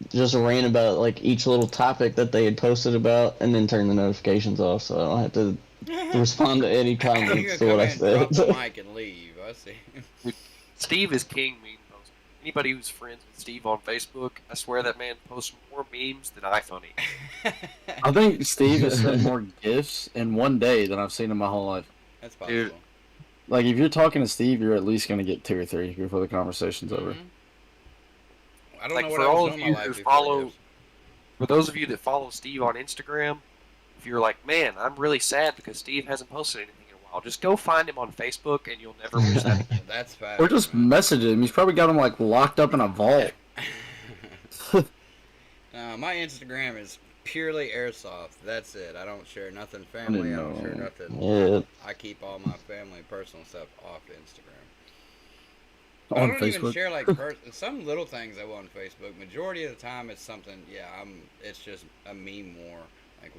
just a rant about like each little topic that they had posted about, and then turn the notifications off so I don't have to respond to any You comments can to what I come in, drop the said. mic, and leave. I see. Steve is king meme poster. Anybody who's friends with Steve on Facebook, I swear that man posts more memes than iFunny. I think Steve has sent more gifts in one day than I've seen in my whole life. That's possible. Dude. Like, if you're talking to Steve, you're at least gonna get 2 or 3 before the conversation's over. Mhm. I don't Like, know what for I was all doing of in you my who life before follow- this. For those of you that follow Steve on Instagram, if you're like, man, I'm really sad because Steve hasn't posted anything in a while, just go find him on Facebook and you'll never wish that again. That's fast. Or just message him. He's probably got him like locked up in a vault. My Instagram is purely airsoft. That's it. I don't share nothing family. I don't share nothing. Yeah. I keep all my family personal stuff off Instagram. On I don't even Facebook. share like some little things I will on Facebook. Majority of the time, it's something. Yeah, it's just a meme war. Like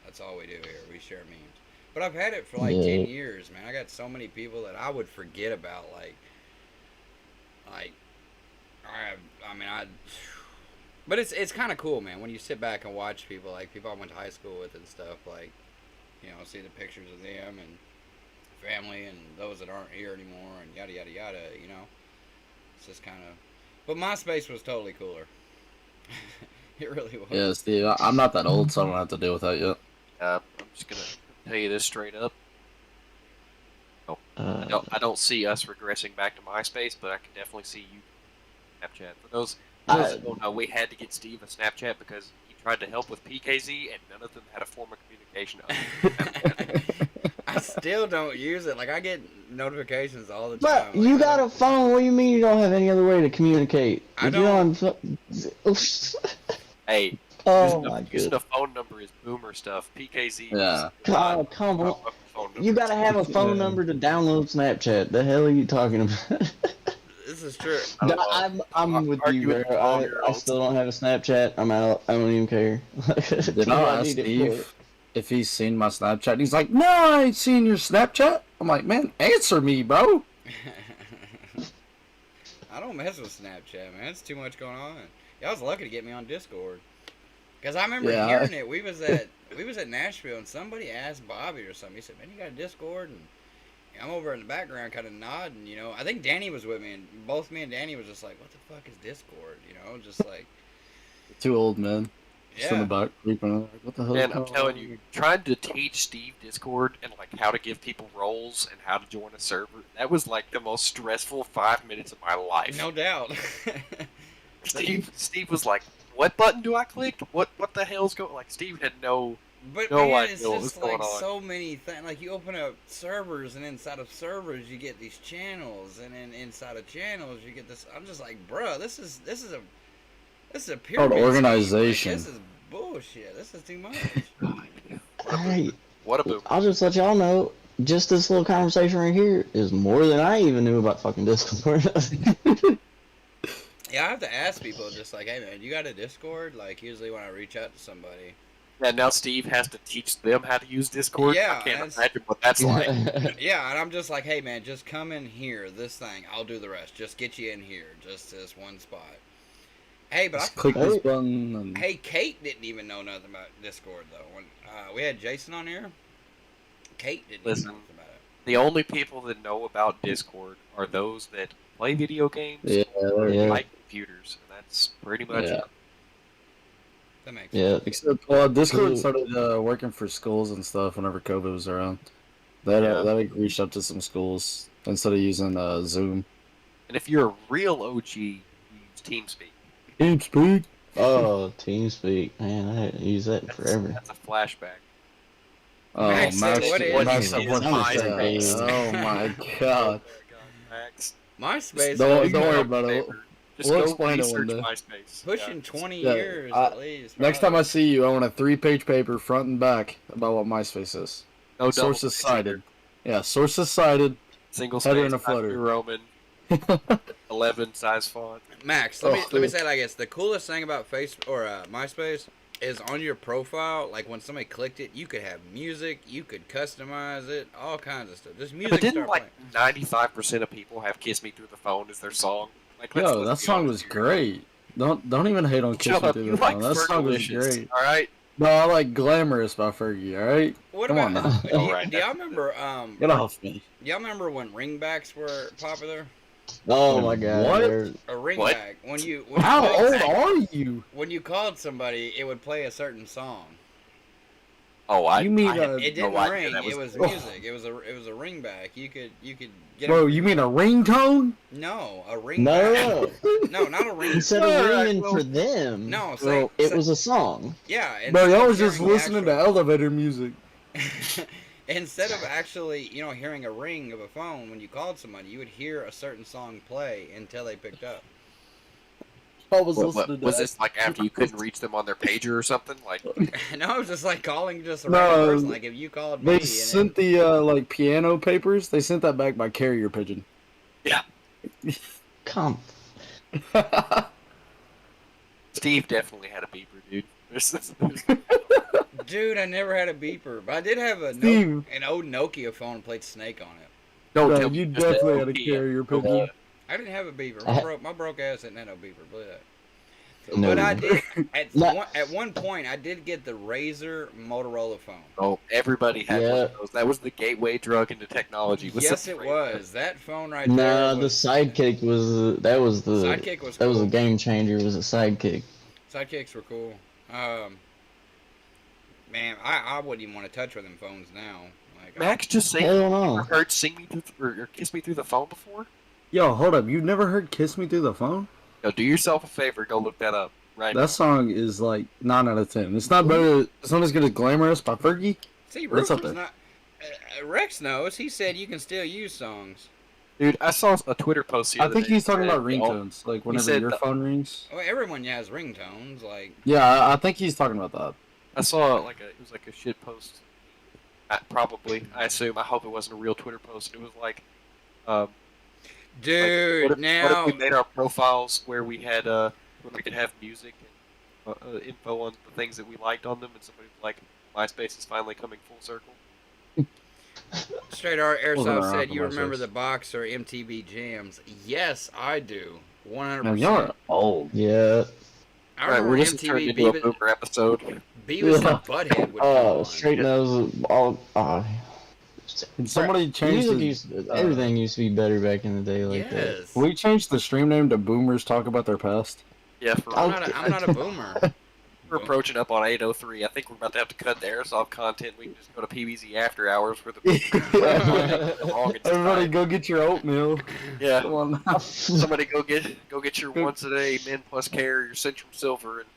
that's all we do here. We share memes. But I've had it for like 10 years, man. I got so many people that I would forget about. But it's kind of cool, man. When you sit back and watch people, like people I went to high school with and stuff, like, you know, see the pictures of them and family and those that aren't here anymore and yada yada yada, you know. It's just kind of. But MySpace was totally cooler. It really was. Yeah, Steve, I'm not that old, so I don't have to deal with that yet. I'm just gonna tell you this straight up. Uh, I don't see us regressing back to MySpace, but I can definitely see you Snapchat. For those that don't know, we had to get Steve a Snapchat because he tried to help with PKZ, and none of them had a form of communication. I still don't use it. Like, I get notifications all the But time. you like, got a phone. What do you mean you don't have any other way to communicate? I If you're don't. on Hey, oh using, my using god! a phone number is boomer stuff. PKZ. Yeah. God, come on. You gotta have a phone number to download Snapchat. The hell are you talking about? This is true. I'm with Argue you, with bro. your I 12-year-old. still don't have a Snapchat. I'm out. I don't even care. Did I ask Steve if he's seen my Snapchat? And he's like, no, I ain't seen your Snapchat. I'm like, man, answer me, bro. I don't mess with Snapchat, man. It's too much going on. Y'all was lucky to get me on Discord. Because I remember Yeah. hearing it. We was at Nashville, and somebody asked Bobby or something. He said, man, you got a Discord? And I'm over in the background kind of nodding, you know. I think Danny was with me, and both me and Danny was just like, what the fuck is Discord? You know, just like, 2 old men. Just in the yeah. back, creeping. Like, what the hell? Man, I'm telling you, trying to teach Steve Discord and like how to give people roles and how to join a server, that was like the most stressful 5 minutes of my life. No doubt. Steve was like, "What button do I click? What the hell's going?" Like Steve had no. But No man, idea it's what was just going like on. so many things. Like you open up servers, and inside of servers you get these channels, and then inside of channels you get this. I'm just like, bruh, this is a pyramid scheme. organization. Like, this is bullshit. This is too much. Hey, What a boom! I'll just let y'all know. Just this little conversation right here is more than I even knew about fucking Discord. Yeah, I have to ask people just like, hey man, you got a Discord? Like usually when I reach out to somebody. Yeah, now Steve has to teach them how to use Discord. Yeah, I can't that's- imagine what that's like. Yeah, and I'm just like, hey man, just come in here, this thing, I'll do the rest. Just get you in here, just this one spot. Hey, but Just click this button. And... Hey, Kate didn't even know nothing about Discord though. When we had Jason on here, Kate didn't Listen. know nothing about it. The only people that know about Discord are those that play video games Yeah, or Yeah. like computers. And that's pretty much Yeah. it. That makes Yeah. sense. Except, Discord started working for schools and stuff whenever COVID was around. That Yeah. that like, reached out to some schools instead of using Zoom. And if you're a real OG, you use TeamSpeak. TeamSpeak. Oh, TeamSpeak, man, I use that forever. That's a flashback. Oh, Max, Max, what is- Max, what is what MySpace? is that? Oh my god. Max. MySpace, Don't was worry about it. Just We'll go explain it research one day. MySpace. pushing Yeah. 20 Yeah, years I- at least. Next time probably. I see you, I want a 3-page paper, front and back, about what MySpace is. No Sources double cited. Yeah, sources cited. Single Header space, and a footer. Times New Roman, 11 size font. Max, let me dude. say it like this: the coolest thing about MySpace is on your profile. Like when somebody clicked it, you could have music, you could customize it, all kinds of stuff. Just music. But didn't start like playing. 95% of people have "Kiss Me Through the Phone" as their song? Like, let's Yo, that be song honest was here. great. Don't even hate on Kiss Shut Me up, Through you the like Phone. That song was Fergalicious, great. all right? No, I like Glamorous by Fergie, alright? What Come about? on now. Do Alright, y'all that's- remember? Get off me. Y'all remember when ringbacks were popular? Oh my god. What? they're- A ringback. What? When you How called- old are you? when you called somebody, it would play a certain song. Oh, I You mean, I had It no didn't idea ring. that It was Oh. music. It was a ringback. You could get. Bro, you mean a ringtone? No, a No, ringback. No, not a ring. instead of Alright, ringing well- for them, No, Well, it was a song. yeah. Bro, instead y'all of was just hearing the listening to actual- elevator music. Instead of actually, hearing a ring of a phone when you called somebody, you would hear a certain song play until they picked up. I was What, listening to was that. this like after you couldn't reach them on their pager or something? Like, No, it was just like calling just a No, random person. Like if you called me, They and sent the piano papers. They sent that back by carrier pigeon. Come. Steve definitely had a beeper, dude. dude, I never had a beeper, but I did have Steve. an old Nokia phone that played Snake on it. Don't No, tell me you just definitely had a Nokia. carrier Nokia. pigeon. I didn't have a beeper. My broke ass didn't have no beeper. Believe that. No. But I did No. at one point. I did get the Razer Motorola phone. Oh, everybody had one Yeah. of those. That was the gateway drug into technology. Yes, it was. That phone right Nah, there. the Was, Sidekick was that was the Sidekick was that cool. was a game changer. Was a Sidekick. Sidekicks were cool. Man, I wouldn't even want to touch with them phones now. Like, Max just saying. Hell You no. ever heard "Sing Me Through" or "Kiss Me Through the Phone" before? Yo, hold up. You've never heard "Kiss Me Through the Phone"? No, do yourself a favor. Go look that up right That song is like 9 out of 10. It's not better. It's not as good as "Glamorous" by Fergie. see, What's up Rufus there? not. Rex knows. He said you can still use songs. now. Dude, I saw a Twitter post the I other think day he's talking that about said, ringtones, like whenever said your the- phone rings. Well, everyone has ringtones. Like, Yeah, I think he's talking about that. I saw it was like a shit post. Probably, I assume. I hope it wasn't a real Twitter post. It was like, dude, what if now we made our profiles where we had where we could have music and info on the things that we liked on them, and somebody was like, MySpace is finally coming full circle. Straight Art Wasn't Airsoft around said, for "You remember MySpace. the Boxer MTV jams?" Yes, I do. 100%. Man, y'all are old. Yeah. I All right, remember we're just turning MTV into a Beavis, boomer episode. Beavis Yeah. and Butthead would come on. Straight nose. All. Can somebody change Music the? used, everything used to be better back in the day like that. Yes. Can we change the stream name to "Boomers Talk About Their Past"? Yeah, for I'm real. not a boomer. We're approaching up on 8:03. I think we're about to have to cut the airsoft content. We can just go to PBZ after hours for the Everybody, go get your oatmeal. Yeah, Come on now. somebody go get your once a day Men Plus Care, your Centrum Silver, and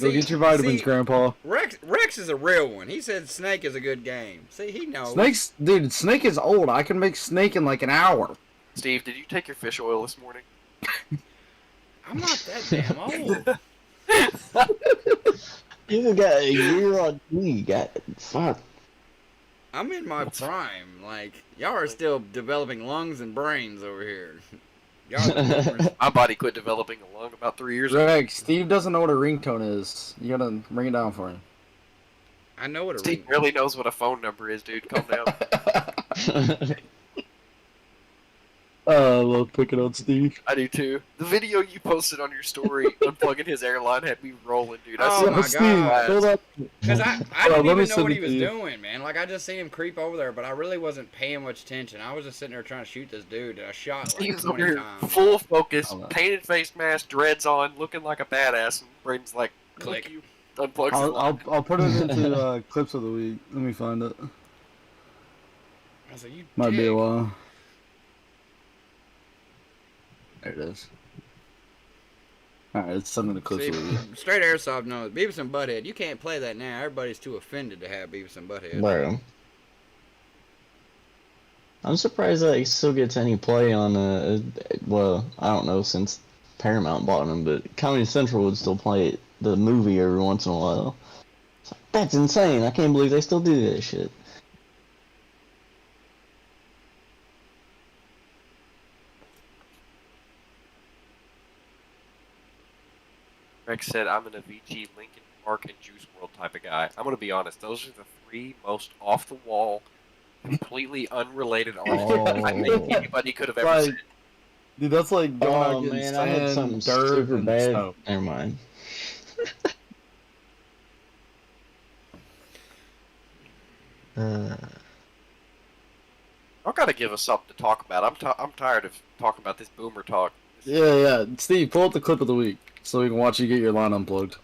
Go get your vitamins, Grandpa. Rex is a real one. He said Snake is a good game. See, he knows. Snake is old. I can make Snake in like an hour. Steve, did you take your fish oil this morning? I'm not that damn old. You even got a year on me. You got fuck. I'm in my prime. Like, y'all are still developing lungs and brains over here. Y'all are the boomers. My body quit developing a lung about 3 years ago. Greg, Steve doesn't know what a ringtone is. You gotta bring it down for him. I know what a Steve ring. really knows what a phone number is, dude. Calm down. I love picking on Steve. I do too. The video you posted on your story unplugging his airline had me rolling, dude. I Oh saw my Steve, God. hold up. Because I Hold didn't on, let me even know send what it he was to you. doing, man. Like, I just see him creep over there, but I really wasn't paying much attention. I was just sitting there trying to shoot this dude, and I shot like Steve's over 20 here, times. full focus, I'm not- painted face mask, dreads on, looking like a badass, and Braden's like, Click. "Click you." Unplugs his I'll put it into clips of the week. Let me find it. I was like, you Might be a dick. while. There it is. Alright, it's sending the clips See, of the week. straight airsoft knows. Beavis and Butthead, you can't play that now. Everybody's too offended to have Beavis and Butthead. Bro. I'm surprised that he still gets any play on, well, I don't know since Paramount bought him, but Comedy Central would still play the movie every once in a while. It's like, that's insane. I can't believe they still do that shit. Rex said, "I'm an Avicii, Linkin Park, and Juice World type of guy." I'm gonna be honest; those are the three most off the wall, completely unrelated artists I think anybody could have ever Like, said. Dude, that's like going out Oh getting man, I had sand, something dirt, super and bad. snow. Never mind. Y'all gotta give us something to talk about. I'm tired of talking about this boomer talk. Yeah. Steve, pull up the clip of the week so we can watch you get your line unplugged.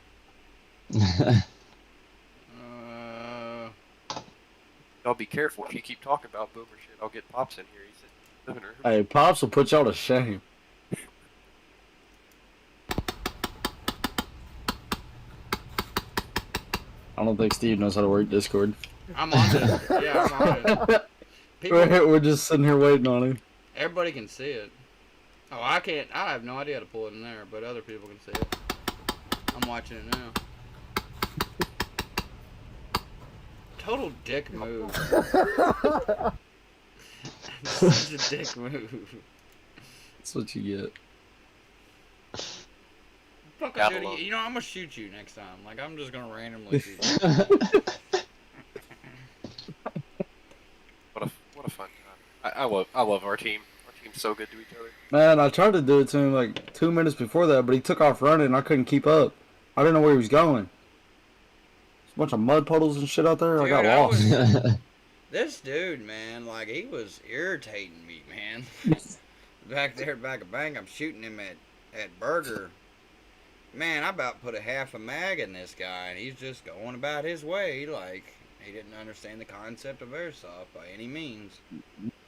Y'all be careful if you keep talking about boomer shit. I'll get Pops in here. He's in the living room. Hey, Pops will put y'all to shame. I don't think Steve knows how to work Discord. I'm on it. Yeah, I'm on it. People, We're just sitting here waiting on him. everybody can see it. Oh, I can't. I have no idea how to pull it in there, but other people can see it. I'm watching it now. Total dick move. Such a dick move. That's what you get. Fuck, Gotta dude, love it. you know, I'm gonna shoot you next time. Like, I'm just gonna randomly shoot you. What a fun time. I love our team. Our team's so good to each other. Man, I tried to do it to him like 2 minutes before that, but he took off running and I couldn't keep up. I didn't know where he was going. There's a bunch of mud puddles and shit out there. I got Dude, I lost. was- This dude, man, like, he was irritating me, man. Back there at Back of Bank, I'm shooting him at Burger. Man, I about put a half a mag in this guy, and he's just going about his way. Like, he didn't understand the concept of airsoft by any means.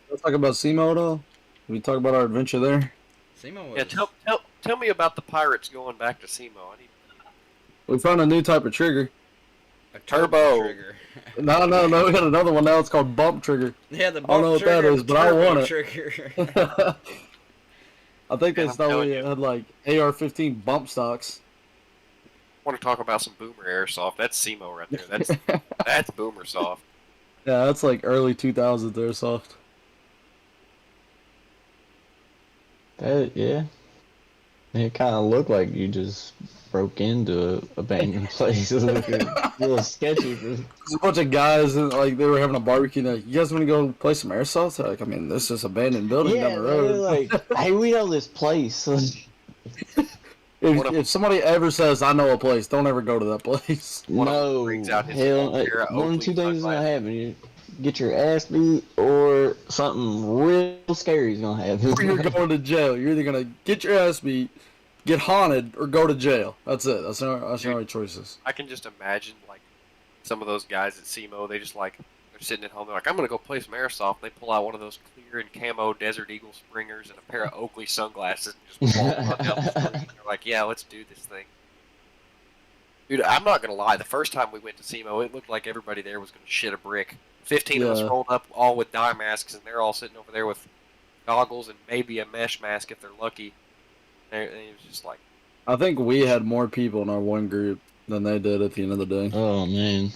Let's talk about SEMO at all. We talk about our adventure there. Simo was Yeah, tell me about the Pirates going back to SEMO. I need We found a new type of trigger. a Turbo. trigger. No, we got another one now. It's called bump trigger. Yeah, the I don't know bump what that trigger, is, but I turbo want it. Trigger. I think they I'm still telling you. had like AR-15 bump stocks. want to talk about some boomer airsoft. That's SEMO right there. That's boomer soft. Yeah, that's like early 2000s airsoft. Yeah. It kind of looked like you just broke into a abandoned place. It was like a little sketchy. There's a bunch of guys and like they were having a barbecue. They're like, you guys want to go play some airsoft? They're like, I mean, this is abandoned building Yeah, down the they were road. like, hey, we know this place. If somebody ever says I know a place, don't ever go to that place. One of them No, brings out his hell, old pair of one Oakley of two things is gonna sunglasses. happen. You get your ass beat, or something real scary is gonna happen. Or you're going to jail. You're either gonna get your ass beat, get haunted, or go to jail. That's it. That's your only choices. I can just imagine like some of those guys at SEMO. They just like they're sitting at home. They're like, I'm gonna go play some airsoft. They pull out one of those clear and camo Desert Eagle Springers and a pair of Oakley sunglasses and just walk on down the street. They're like, yeah, let's do this thing. Dude, I'm not gonna lie. The first time we went to SEMO, it looked like everybody there was gonna shit a brick. 15 of us Yeah. rolled up, all with dye masks, and they're all sitting over there with goggles and maybe a mesh mask if they're lucky. And it was just like, I think we had more people in our one group than they did at the end of the day. Oh man,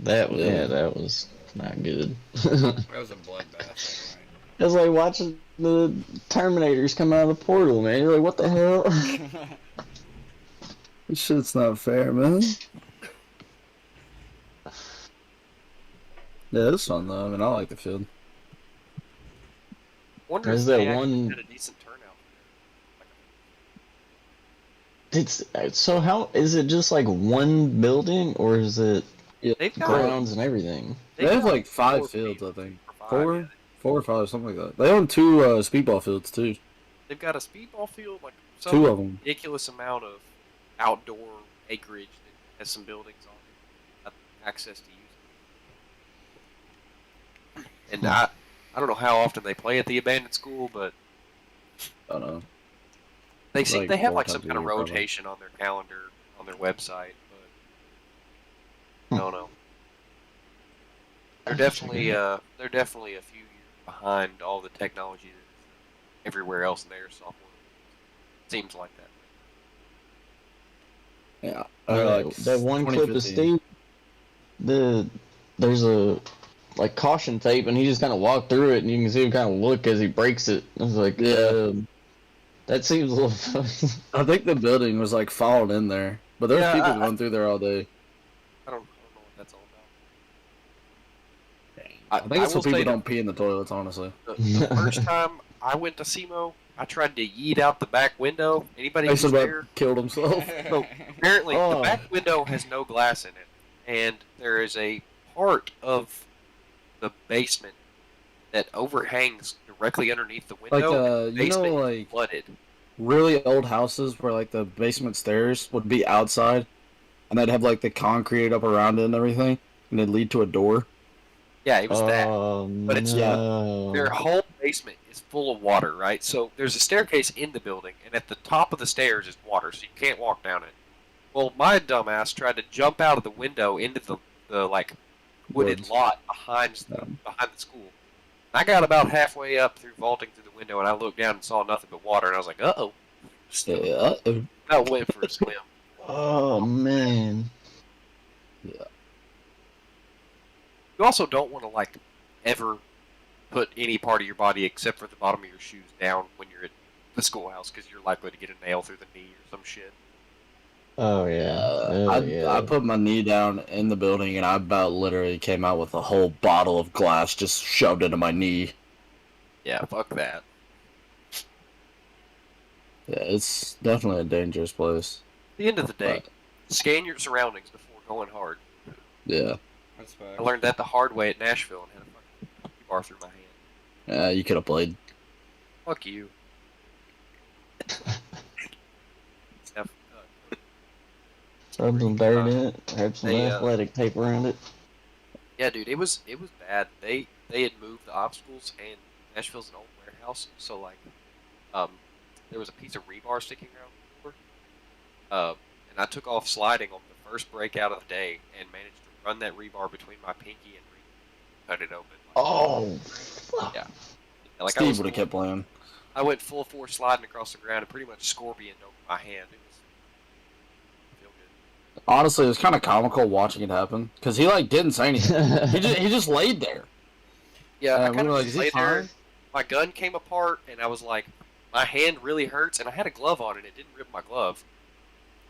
that was Yeah. that was not good. That was a bloodbath. It was like watching the Terminators come out of the portal, man. You're like, what the hell? This shit's not fair, man. Yeah, it's fun though. I mean, I like the field. Wonder There's if that they actually one. had a decent turnout It's so how is it just like one building or is it Yeah, there. grounds and everything? they have got like 5 4 fields, I fields think. or 5. Yeah, 4 or 5, something like that. They own 2 speedball fields too. they've got a speedball field, like some 2 of them. ridiculous amount of outdoor acreage that has some buildings on it, access to use it. And I don't know how often they play at the abandoned school, but I don't know. they Like have 4 like some times a kind of year, probably. rotation on their calendar on their website, but I don't know. They're definitely a few years behind all the technology that's everywhere else in their software. Seems like that. Yeah. That one clip of 2015. Steve, there's a like caution tape, and he just kind of walked through it, and you can see him kind of look as he breaks it. I was like, Yeah. that seems a little funny. I think the building was like fallen in there, but there's Yeah, people going through there all day. I don't know what that's all I about. think it's so will say people that don't pee in the toilets, honestly. the first time I went to SEMO, I tried to yeet out the back window. Anybody who's Mason there, about killed himself. so apparently the Oh. back window has no glass in it, and there is a part of the basement that overhangs directly underneath the Like window. you know, Basement is like flooded. really old houses where like the basement stairs would be outside, and they'd have like the concrete up around it and everything, and it'd lead to a door. Yeah, it was that. Oh But it's no! Their whole basement is full of water, right? So there's a staircase in the building, and at the top of the stairs is water, so you can't walk down it. Well, my dumbass tried to jump out of the window into the like wooded Woods. lot behind the school. I got about halfway up through vaulting through the window, and I looked down and saw nothing but water, and I was like, "Uh-oh." Yeah. I went for a swim. Oh man! You also don't want to like ever put any part of your body except for the bottom of your shoes down when you're at the schoolhouse because you're likely to get a nail through the knee or some shit. Oh yeah! Oh, I put my knee down in the building, and I about literally came out with a whole bottle of glass just shoved into my knee. Yeah, fuck that. Yeah, it's definitely a dangerous place. At the end of the day, But, scan your surroundings before going hard. yeah. That's fact. I learned that the hard way at Nashville and had a fucking bar through my hand. Yeah, you could have played. Fuck you. Steph, Rub some dirt in it. Wrap some They, athletic tape around it. yeah, dude, it was bad. They had moved the obstacles, and Nashville's an old warehouse, so like, there was a piece of rebar sticking around the floor, and I took off sliding on the first breakout of the day and managed to run that rebar between my pinky and ring, cut it open. Oh! Yeah, like Steve would have kept playing. I went full force sliding across the ground and pretty much scorpioned over my hand. It was feel good. Honestly, it was kind of comical watching it happen because he like didn't say anything. he just laid there. Yeah, I we kind were of like, just "Is he laid there. fine?" My gun came apart, and I was like, my hand really hurts, and I had a glove on, and it didn't rip my glove.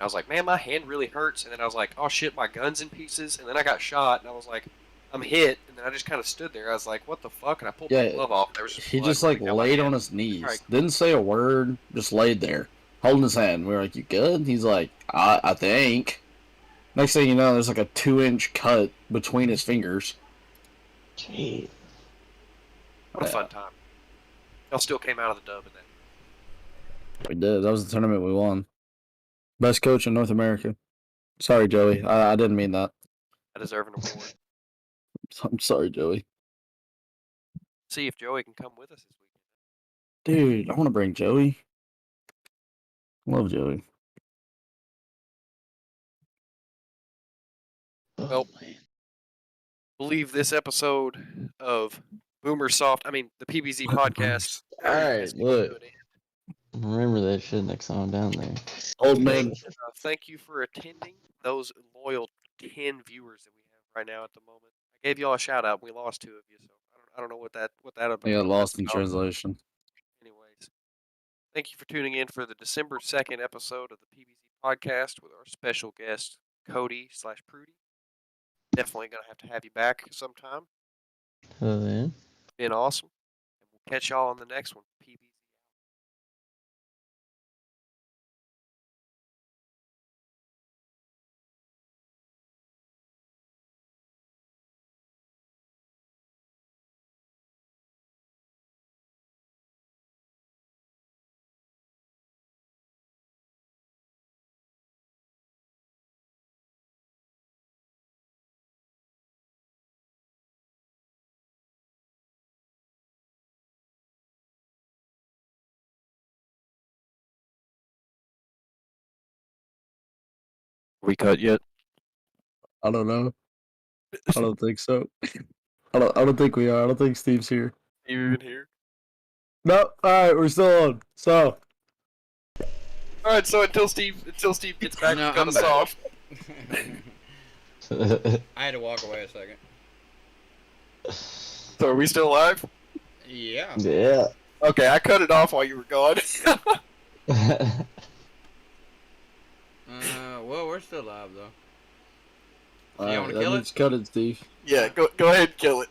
I was like, man, my hand really hurts, and then I was like, oh shit, my gun's in pieces, and then I got shot, and I was like, I'm hit, and then I just kind of stood there. I was like, what the fuck? And I pulled my glove off. There was just He blood just like running down my laid hand. on his knees, Right. didn't say a word, just laid there, holding his hand. We were like, "You good?" He's like, I think." Next thing you know, there's like a 2-inch cut between his fingers. Gee. What a fun time. Y'all still came out of the dub in that. We did. That was the tournament we won. Best coach in North America. Sorry, Joey. I didn't mean that. I deserve an award. I'm sorry, Joey. See if Joey can come with us this weekend. Dude, I want to bring Joey. Love Joey. Well, believe this episode of Boomer Soft, the PBZ podcast. Alright, look. Remember that shit next time I'm down there. Old man. Thank you for attending. Those loyal 10 viewers that we have right now at the moment. I gave y'all a shout out. We lost 2 of you, so I don't know what that about. I got lost in about. translation. Anyways, thank you for tuning in for the December 2nd episode of the PBZ podcast with our special guest Cody / Prudy. Definitely gonna have to have you back sometime. Oh, yeah. Been awesome. And we'll catch y'all on the next one. PB. We cut yet? I don't know. I don't think so. I don't think we are. I don't think Steve's here. You even here? No. All right, we're still on. So. All right. So until Steve gets back, No, cut I'm us back. off. I had to walk away a second. So are we still live? Yeah. Yeah. Okay, I cut it off while you were gone. Well, we're still live though. All You right, wanna that kill means cut it, Steve. Yeah, go ahead and kill it.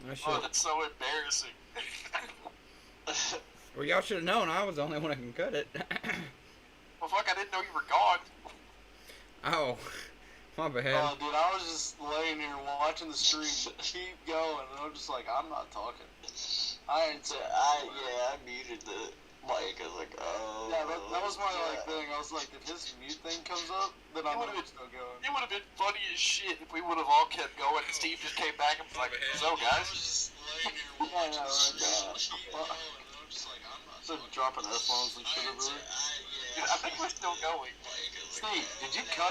I should. That's so embarrassing. Well, y'all should have known I was the only one that can cut it. Well, fuck, I didn't know you were gone. Oh, my bad. Dude, I was just laying here watching the stream keep going, and I'm just like, I'm not talking. I ain't saying. I muted the mic. I was like, oh. Yeah, that was my thing. I was like, if his mute thing comes up, then I'm still going. It would have been funny as shit if we would have all kept going and Steve just came back and was like, so guys. Yeah, right. So dropping F-bombs and shit over there. I think we're still going. Steve, did you cut